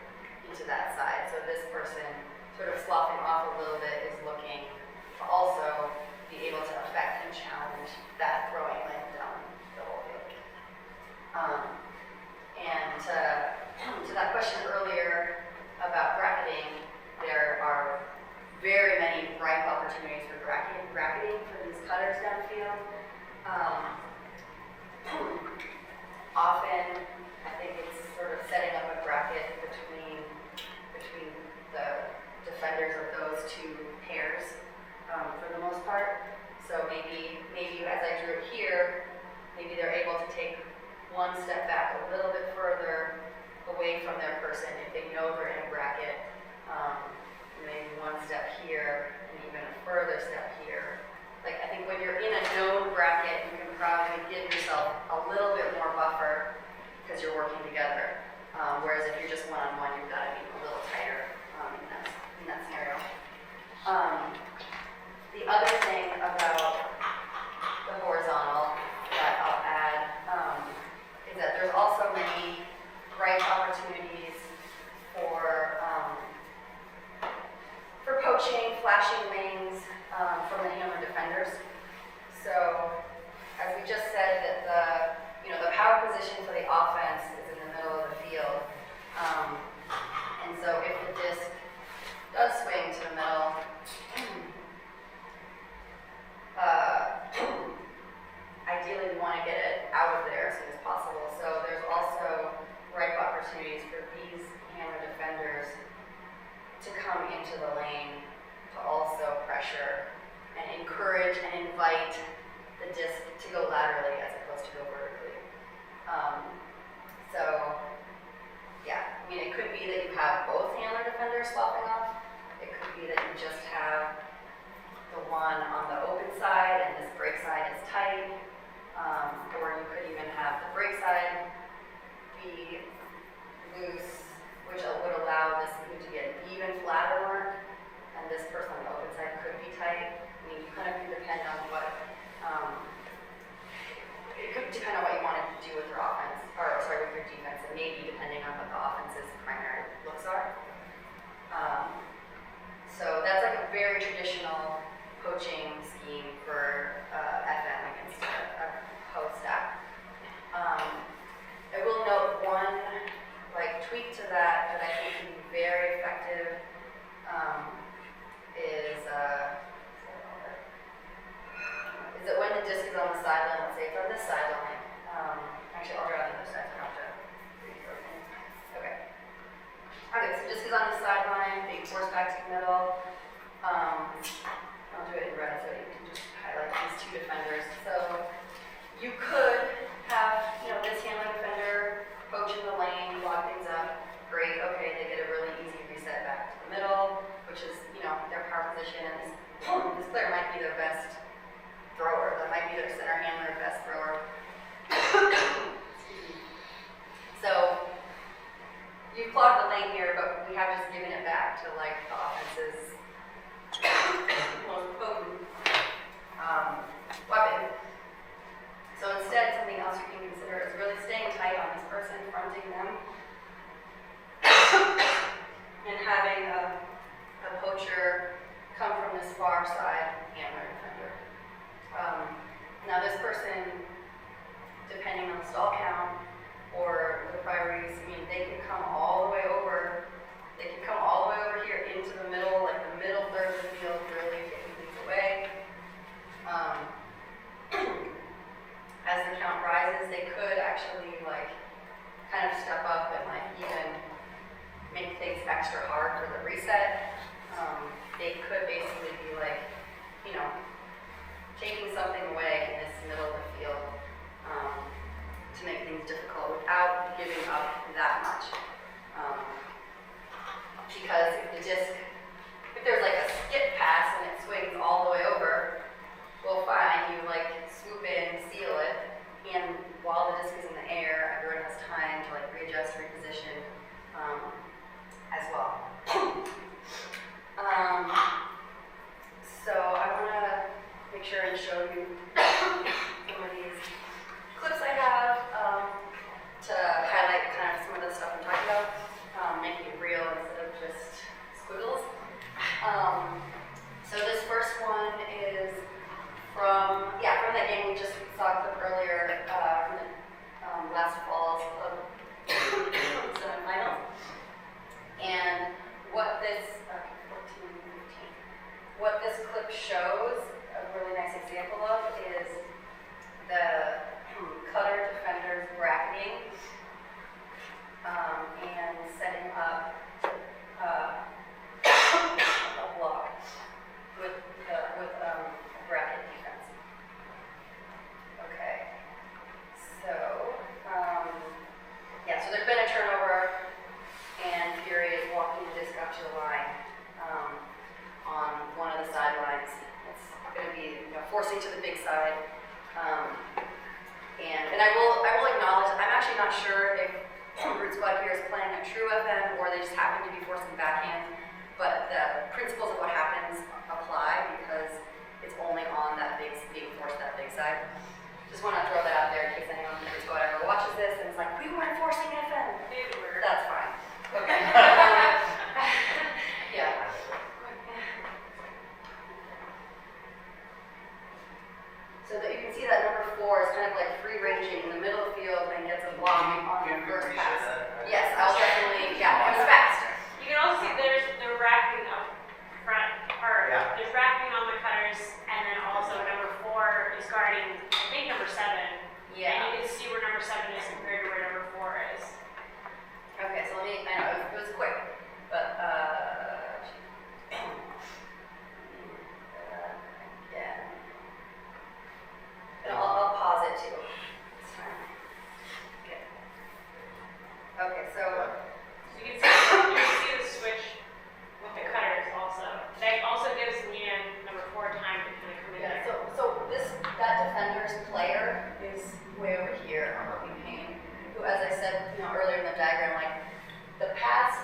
into that side. So this person, sort of sloughing off a little bit, is looking to also be able to affect and challenge that throwing lane down the whole field. And to that question earlier about bracketing, there are very many ripe opportunities for bracketing for these cutters downfield. Often, I think it's sort of setting up a bracket between the defenders of those two pairs for the most part. So maybe as I drew it here, maybe they're able to take one step back a little bit further away from their person if they know they're in a bracket. Maybe one step here and even a further step here. Like, I think when you're in a known bracket, you can probably give yourself a little bit more buffer because you're working together. Whereas if you're just one-on-one, you've got to be a little tighter in that scenario. The other thing about the horizontal that I'll add is that there's also many ripe opportunities for poaching, flashing lanes from the hammer defenders. So, as we just said, that the power position for the offense is in the middle of the field. And so if the disc does swing to the middle, ideally we want to get it out of there as soon as possible. So there's also ripe opportunities for these hammer defenders to come into the lane to also pressure and encourage and invite the disc to go laterally as opposed to go vertically. So, yeah, I mean, it could be that you have both handler defenders swapping off. It could be that you just have the one on the open side and this break side is tight. Or you could even have the break side be loose, which would allow this move to be an even flatter mark, and this person on the open side could be tight. I mean, you kind of can depend on what, it could depend on what you want to do with your offense, or sorry, with your defense, and maybe depending on what the offense's primary looks are. So that's like a very traditional poaching scheme for FM against a post stack. I will note one tweak to that I think can be very effective is that when the disc is on the sideline, let's say it's on this sideline. Actually, I'll draw the other side so I don't have to read everything. Okay. Okay, so disc is on the sideline, being forced back to the middle. I'll do it in red so you can just highlight these two defenders. So you could have, this handling defender poach in the lane, lock things up. Great, okay, they get a really easy reset back to the middle, which is, their power position. And this player might be their best thrower. That might be their center handler, best thrower. So you've clogged the lane here, but we have just given it back to the offense's most potent weapon. So instead, something else you can consider is really staying tight on this person, fronting them, and having a poacher come from this far side handler defender. Now this person, depending on the stall count or the priorities, they can come all the way over. They can come all the way over here into the middle, like the middle third of the field, really taking things away. As the count rises, they could actually kind of step up and even make things extra hard for the reset. They could basically be taking something away in this middle of the field to make you some of these clips I have to highlight kind of some of the stuff I'm talking about, making it real instead of just squiggles. So this first one is from that game we just saw a clip earlier from the last fall's semifinals. And what this, 14, 15, what this clip shows, a really nice example of, is the cutter defenders bracketing and setting up a block with bracket defense. Okay, so so there's been a turnover, and Fury is walking the disc up to the line on one of the sidelines. It's going to be forcing to the big side, and I will acknowledge I'm actually not sure if Root Squad here is playing a true FM or they just happen to be forcing backhand, but the principles of what happens apply because it's only on that being forced that big side. Just want to throw that out there in case anyone from Root Squad ever watches this and it's like, we weren't forcing FM. That's fine. Okay. Yeah. So that you can see that number 4 is kind of like free ranging in the middle of the field and gets a block on the first pass. Yes, I'll definitely, it was fast. You can also see there's the racking up front, or there's racking on the cutters, and then also number 4 is guarding, I think, number 7. Yeah. And you can see where number 7 is compared to where number 4 is. Okay, so I know it was quick, but again, and I'll pause it too. This time. Okay, so You can see the switch with the cutters also. That also gives Leanne number 4 time to kind of come in yeah, there. so that defender's player is way over here on Open Pain, who, as I said earlier in the diagram, like the pass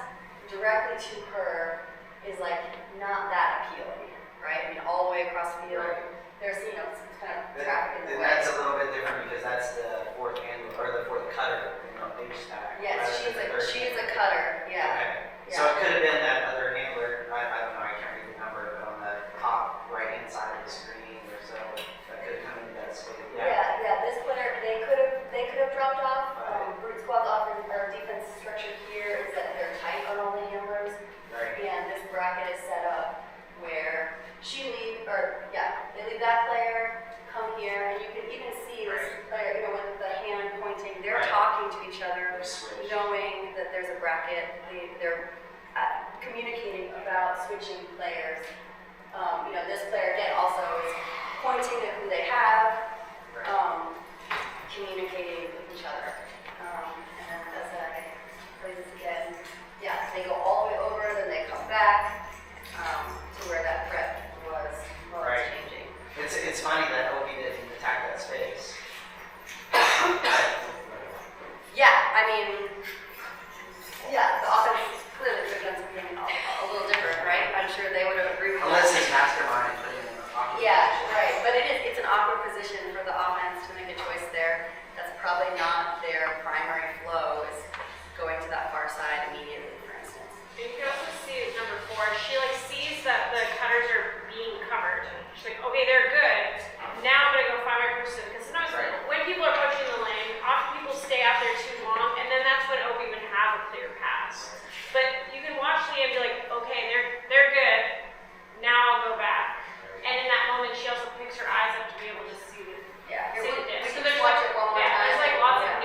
directly to her is like not that appealing, right? I mean, all the way across the field, there's some kind of traffic in the And way. that's a little bit different because that's the fourth handle or the fourth cutter in the big stack. Yes, rather than the third she's a handle. cutter. Yeah. Okay. Yeah. So it could have been that other handler. I don't know. I can't read the number, but on the top right hand side of the screen or so, that could have come into that space. Yeah. This player, they could have dropped off. Root Squad's offense or defense structure here is that they're tight on all the handlers, Right. and this bracket is set up where they leave that player, come here, and you can even see this player, with the hand pointing, they're Right. talking to each other, Switch. knowing that there's a bracket. They're communicating about switching players. This player again also is pointing at who they have, Right. communicating with each other. And as I play this again, they go all the way over, then they come back to where that prep was Right. changing. It's funny that Obi didn't attack that space. The offense clearly could have done something a little different, right? I'm sure they would have agreed with Unless that. his mastermind put him in an awkward Yeah, position. right. But it's an awkward position for the offense to make a choice there. That's probably not their primary flow, is going to that far side immediately, for instance. And you can also see number 4, she sees that the cutters are being covered. She's like, okay, they're good. Now I'm gonna go find my person. Because sometimes when people are approaching the lane, often people stay out there too long, and then that's when Obi would have a clear pass. But you can watch Leah and be like, okay, they're good. Now I'll go back. And in that moment, she also picks her eyes up to be able to see the Yeah, see the we disc. can So there's watch it one more time. there's lots of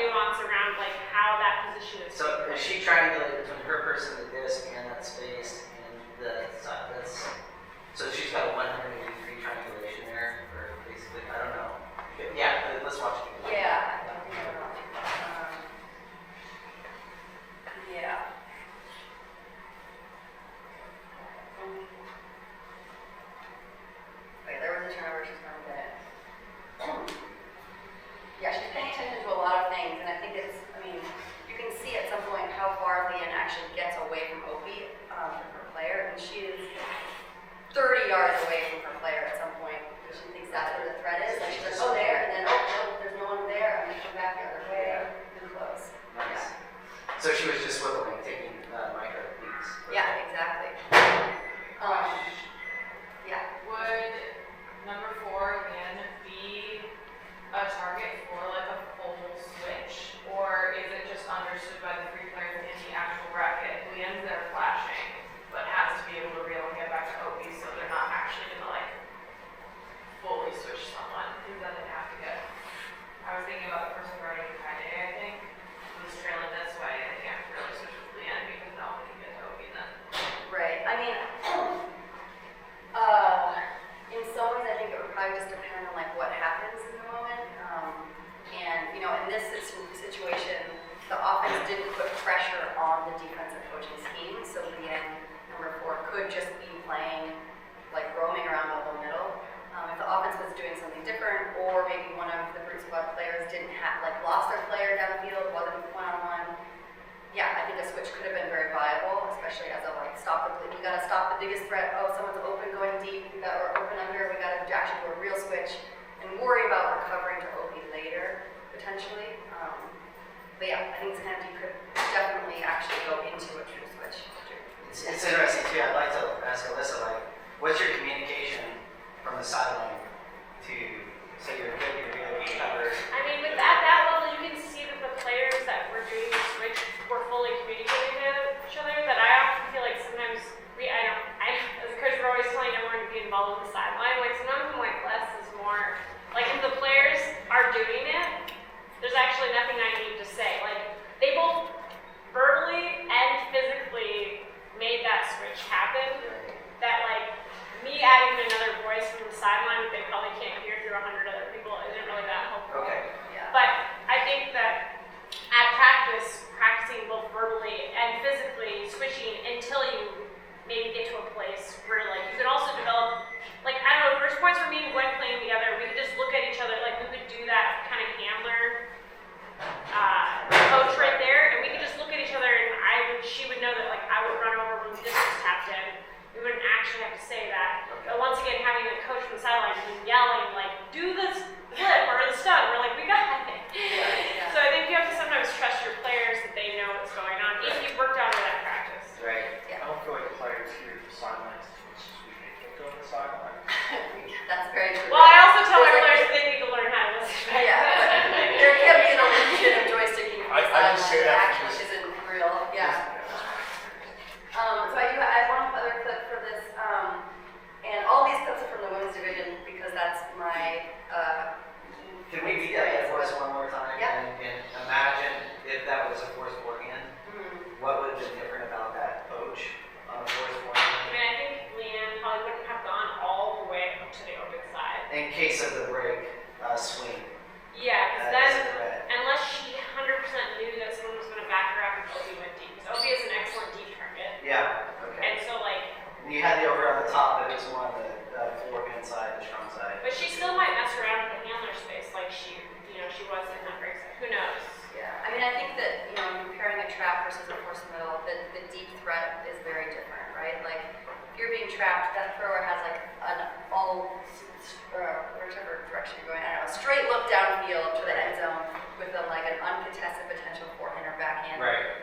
straight look downfield to the end zone with like an uncontested potential forehand or backhand. Right.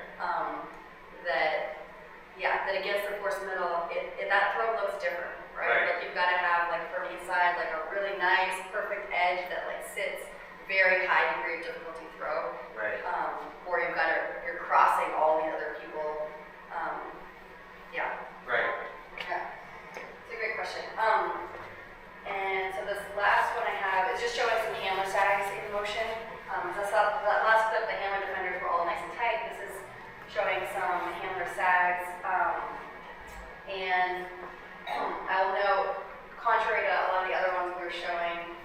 That against the force middle, that throw looks different, right? Like you've got to have like from inside like a really nice, perfect edge that like sits very high degree of difficulty throw. Right. Or you're crossing all the other people. Right. Yeah. It's a great question. And so this last one I have is just showing some hammer sags in motion. So that last clip, the hammer defenders were all nice and tight. This is showing some hammer sags. And I'll note, contrary to a lot of the other ones we were showing,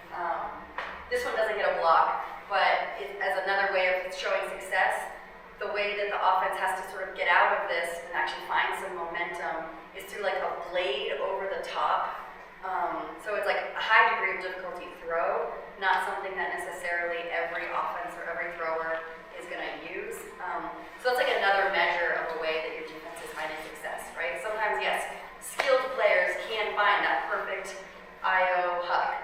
this one doesn't get a block, but as another way of showing success, the way that the offense has to sort of get out of this and actually find some momentum is through like a blade over the top. So it's like a high degree of difficulty throw, not something that necessarily every offense or every thrower is going to use. So that's like another measure of a way that your defense is finding success, right? Sometimes, yes, skilled players can find that perfect IO huck.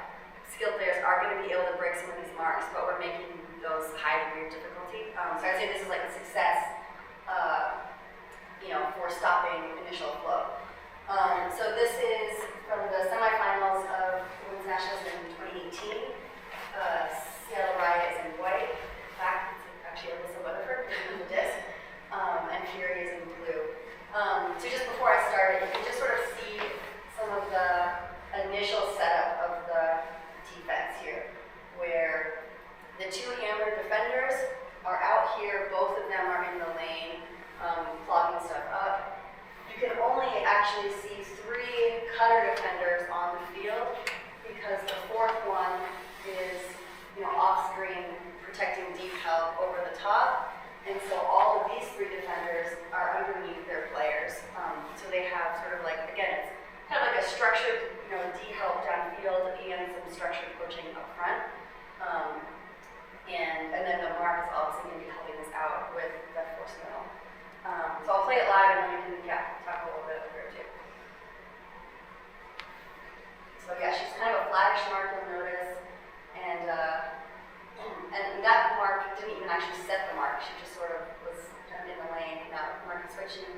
Skilled players are going to be able to break some of these marks, but we're making those high degree of difficulty. So I'd say this is like a success, for stopping initial flow. So this is from the semifinals of Women's Nationals in 2018. Seattle Riot is in white. In fact, it's actually Alyssa Weatherford in the disc, and Fury is in blue. So just before I started, you can just sort of see some of the initial setup of the defense here, where the two hammer defenders are out here. Both of them are in the lane, clogging stuff up. You can only actually see 3 cutter defenders on the field because the fourth one is, off screen, protecting deep help over the top. And so all of these 3 defenders are underneath their players. So they have sort of like, again, it's kind of like a structured, D help downfield and some structured coaching up front. And then the mark is obviously going to be helping us out with the force middle. So I'll play it live and then we can, talk a little bit over it too. So yeah, she's kind of a flattish mark, you'll notice. And that mark didn't even actually set the mark. She just sort of was kind of in the lane. Now mark is switching.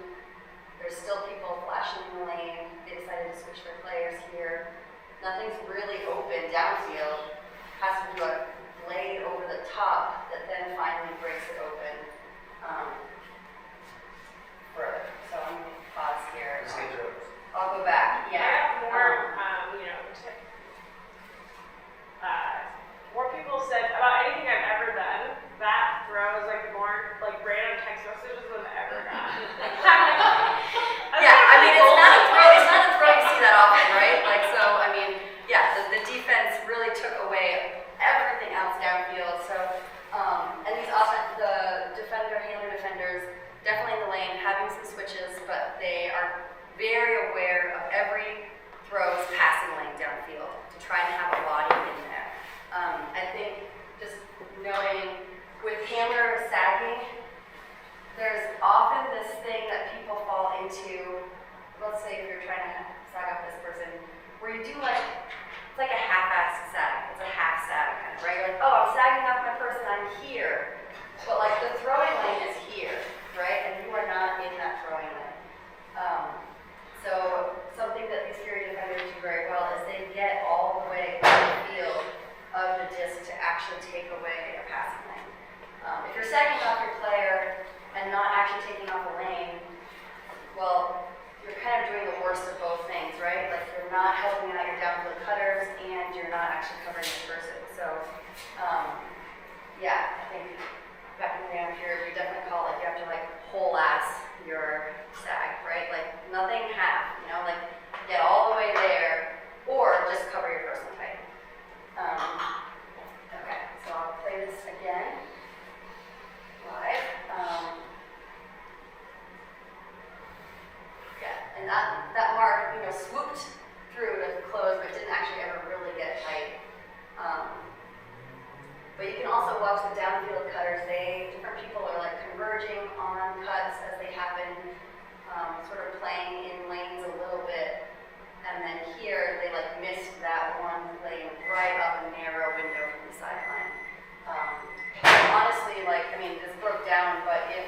There's still people flashing in the lane. They decided to switch their players here. Nothing's really open downfield. Has to do a blade over the top that then finally breaks it open further. So I'm going to pause here. I'll go back. I have more, more people said about anything I've ever done. That throw is like more like random text messages than I've ever gotten. It's not a throw you see that often, right? Like, so, the defense really took away everything else downfield. So, and the handler defenders, definitely in the lane, having some switches, but they are very aware of every throw's passing lane downfield to try and have a body in there. I think just knowing with hammer sagging, there's often this thing that people fall into. Let's say if you're trying to sag up this person, where you do it's like a half-ass sag. It's a half sag kind of, right? You're like, oh, I'm sagging up my person, I'm here. But like the throwing lane is here, right? And you are not in that throwing lane. So something that these Fury defenders do very well is they get all the way to the field of the disc to actually take away a passing lane. If you're sagging off your player and not actually taking off a lane, well, you're kind of doing the worst of both things, right? Like you're not helping out your downfield cutters and you're not actually covering the person. So, I think back in the down here, we definitely call it, you have to whole ass your sag, right? Like nothing half, like get all the way there or just cover your person tight. Okay, so I'll play this again live. And that mark, swooped through to close, but didn't actually ever really get tight. But you can also watch the downfield cutters. Different people are converging on cuts as they happen, sort of playing in lanes a little bit. And then here, they missed that one lane right up a narrow window from the mean, this broke down, but if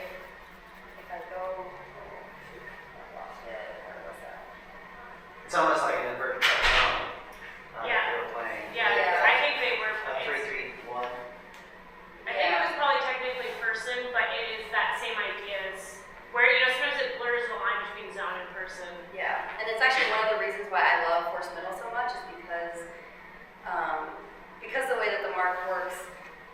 I go, I lost it, where was that? It's almost like an inverted touchdown. Yeah. If you're playing. Yeah, I think they were A playing. 3-3-1. I think it was probably technically person, but it is that same idea as where, you know, sometimes it blurs the line between zone and person. Yeah, and it's actually one of the reasons why I love Force Middle so much is because the way that the mark works,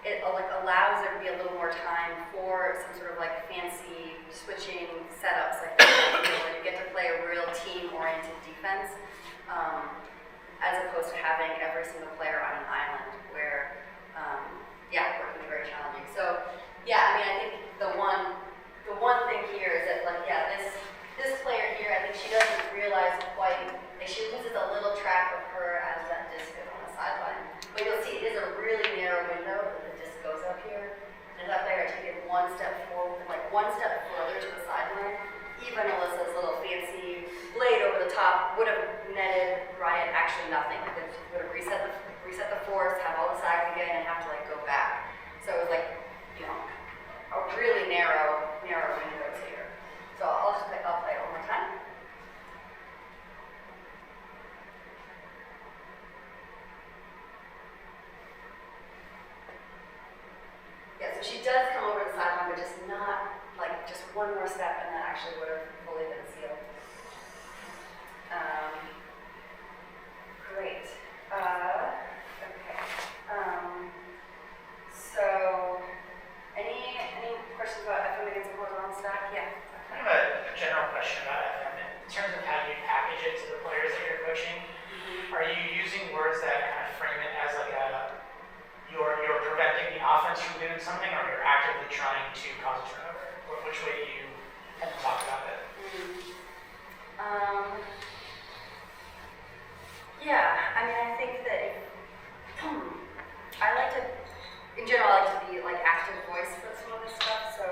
it like allows there to be a little more time for some sort of like fancy switching setups like that, where you get to play a real team-oriented defense, as opposed to having every single player on an island where, yeah, work can be very challenging. So, yeah, I mean, I think the one thing here is that, like, yeah, this player here, I think she doesn't realize quite, like, she loses a little track of her as that disc is on the sideline. But you'll see it is a really narrow window that the disc goes up here. And if that player had taken one step forward, like one step further to the sideline, even Alyssa's little fancy blade over the top would have netted Riot actually nothing. It would have reset the force, have all the sags again, and have to like go back. So it was like, you know, a really narrow windows here. So I'll play it one more time. Yeah, so she does come over the sideline, but just not like just one more step, and that actually would have fully been sealed. Great. Okay. So, any questions about FM against the horizontal stack? Yeah. I have a general question about FM in terms of how you package it to the players that you're coaching. Are you using words that kind of frame it as like you're preventing the offense from doing something, or you're actively trying to cause a turnover? Or which way do you kind of talk about it? Yeah, I mean, I think that I like to, in general, I like to be like active voice for some of this stuff. So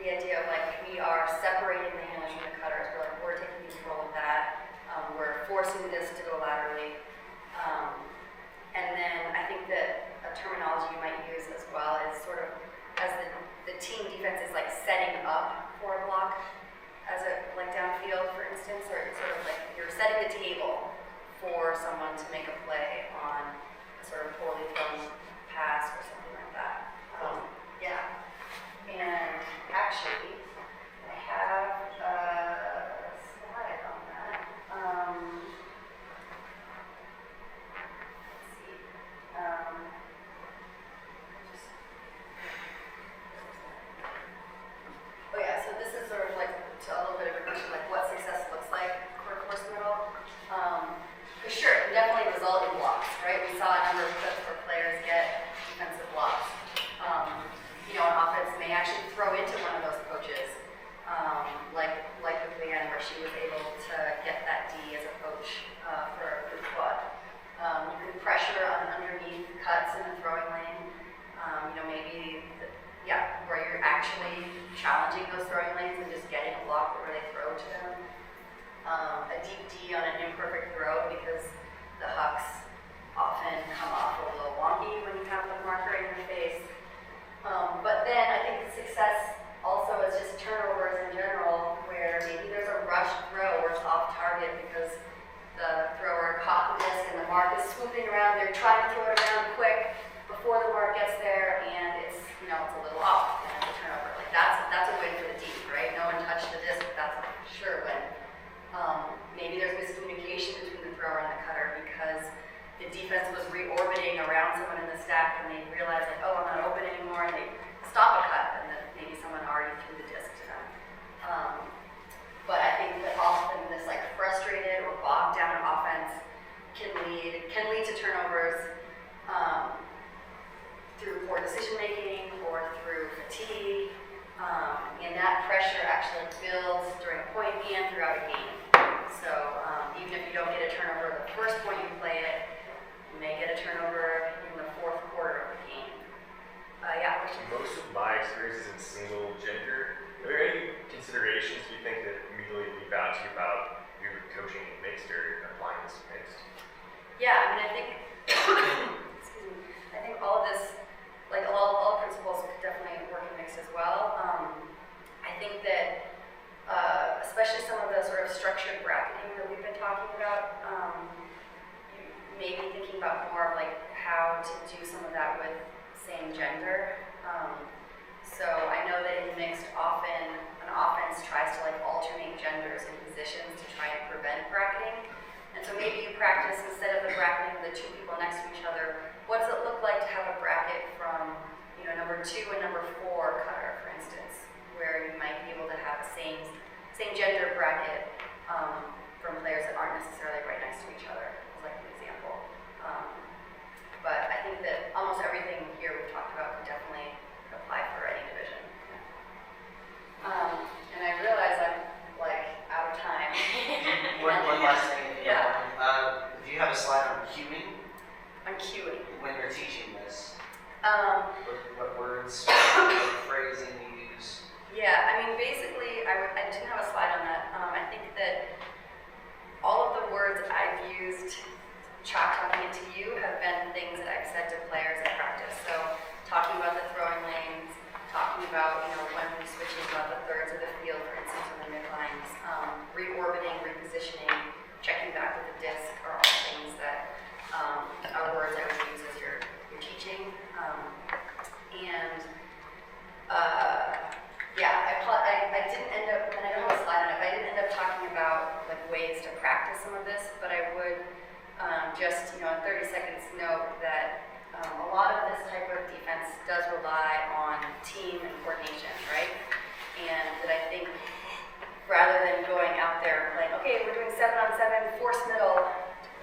the idea of like we are separating the handlers from the cutters, we're taking control of that. We're forcing this to go laterally. And then I think that a terminology you might use as well is sort of as the team defense is like setting up for a block as a like downfield, for instance, or it's sort of like you're setting the table for someone to make a play on a sort of poorly thrown pass or something like that. Yeah. And actually, I have a slide on that. Let's see. Oh yeah, so this is sort of like a little bit of a question, like what success looks like for Force Middle. For sure, it can definitely result in blocks, right? We saw a number of clips where players get defensive blocks. You know, an offense may actually throw into one of those coaches, like with Gwen, where she was able to get that D as a coach for a group quad. You can pressure on underneath cuts in the throwing lane. You know, maybe, where you're actually challenging those throwing lanes and just getting a block where they throw to them. A deep D on an imperfect throw because the hucks often come off a little wonky when you have the marker in your face. But then I think the success also is just turnovers in general, where maybe there's a rushed throw where it's off target because the thrower caught the disc and the mark is swooping around. They're trying to throw it around quick before the mark gets there, and it's, you know, it's a little off and it's a turnover. Like that's a win for the team, right? No one touched the disc, but that's a sure win. Maybe there's miscommunication between the thrower and the cutter because the defense was reorbiting around someone in the stack and they realized like, oh, I'm not open anymore, and they stop a cut and then maybe someone already threw the disc to them. But I think that often this like frustrated or bogged down offense can lead to turnovers through poor decision making or through fatigue, and that pressure actually builds during a point and throughout a game. So even if you don't get a turnover the first point you play it, you may get a turnover in the fourth quarter of the game. of that with same gender. So I know that in mixed, often an offense tries to like alternate genders and positions to try and prevent bracketing. And so maybe you practice, instead of the bracketing of the two people next to each other, what does it look like to have a bracket from, you know, number 2 and number 4 cutter, for instance, where you might be able to have the same gender bracket from players that aren't necessarily right next to each other, like an example. But I think that almost everything here we've talked about could definitely apply for any division. And I realize I'm like out of time. One last thing, if you don't Yeah. mind. Do you have a slide on cueing I'm queuing. when you're teaching this? What words, phrasing you use? Yeah, I mean, basically, I didn't have a slide on that. I think that all of the words I've used, talking it to you, have been things that I've said to players in practice. So, talking about the throwing lanes, talking about, you know, when we switching about the thirds of the field, for instance, or the midlines, reorbiting, repositioning, checking back with the disc are all things that are words I would use as you're teaching. I didn't end up, and I don't have a slide on it, but I didn't end up talking about like ways to practice some of this, but I would just, you know, in 30 seconds note that a lot of this type of defense does rely on team and coordination, right? And that I think rather than going out there and playing, okay, we're doing 7-on-7, force middle,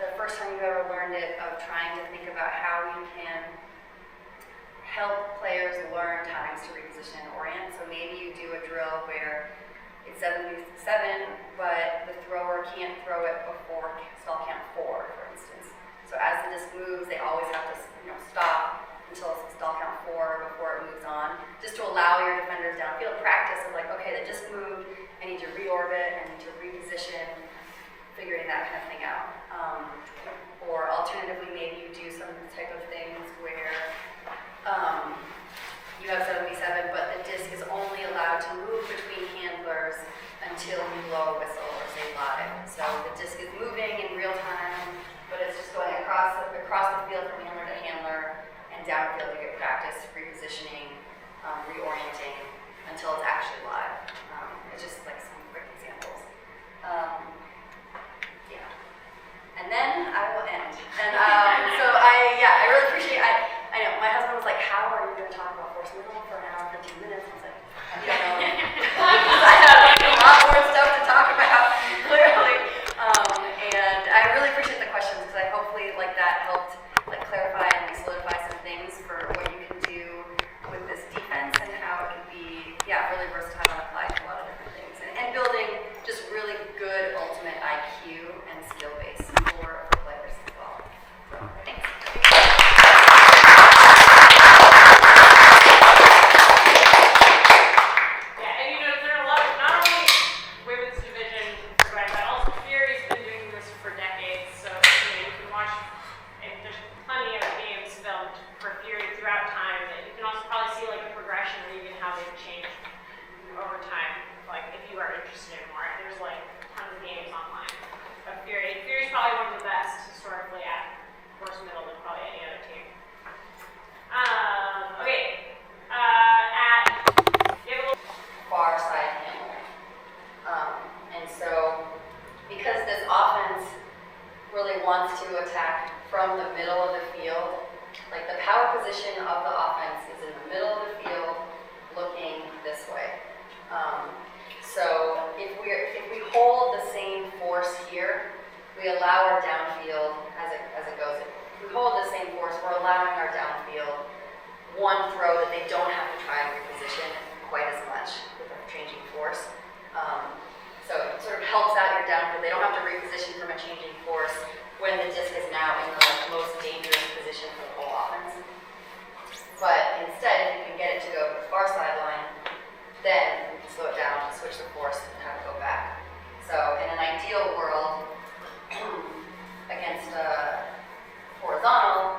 the first time you ever learned it, of trying to think about how you can help players learn times to reposition and orient. So maybe you do a drill where it's 7-7, but the thrower can't throw it before stall count 4, for instance. So as the disc moves, they always have to, you know, stop until stall count 4 before it moves on, just to allow your defenders downfield practice of like, okay, the disc moved, I need to reorbit, I need to reposition, figuring that kind of thing out. Or alternatively, maybe you do some type of things where you have 7v7, but the disc is only allowed to move between handlers until you blow a whistle or say live. So the disc is moving in real time, but it's just going across the field from handler to handler and downfield to get practice, repositioning, reorienting until it's actually live. It's just like some quick examples. Yeah. And then I will end. And so I really appreciate, I know, my husband was like, how are you going to talk about force middle for an hour and 15 minutes? I was like, I don't know. Because I have like, a lot more stuff to talk about, clearly. And I really appreciate the questions, because I hopefully like that helped like clarify and solidify some things for what you can do with this defense and how it can be, really versatile and applied to a lot of different things. And building just really good ultimate IQ and skill base for players as well. So, thanks. Yeah, and you know, there are a lot of, not only women's division, but also Fury's been doing this for decades. So, you know, you can watch, and there's plenty of games filmed for Fury throughout time. And you can also probably see like a progression of even how they've changed over time. Like, if you are interested in more, there's like tons of games online of Fury. Fury's probably one of the best historically at force middle than probably any other team. Okay. You have a little Far side handler. And so, because this offense really wants to attack from the middle of the field, like the power position of the offense is in the middle of the field, looking this way. So if we hold the same force here, we allow our downfield as it goes. If we hold the same force, we're allowing our downfield one throw that they don't have to try and reposition quite as much with the changing force. So it sort of helps out your downfield. They don't have to reposition from a changing force when the disc is now in the most dangerous position for the whole offense. But instead, if you can get it to go to the far sideline, then slow it down, switch the force, and have it go back. So in an ideal world, against horizontal,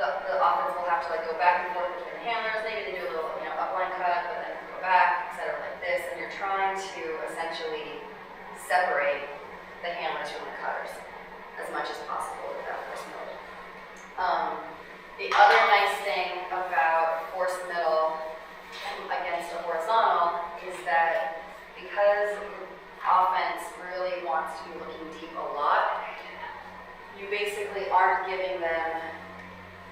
the offense will have to like go back and forth between the handlers. Maybe they do a little, upline cut, but then go back. has to be looking deep a lot, you basically aren't giving them,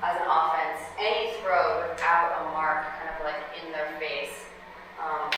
as an offense, any throw without a mark kind of like in their face.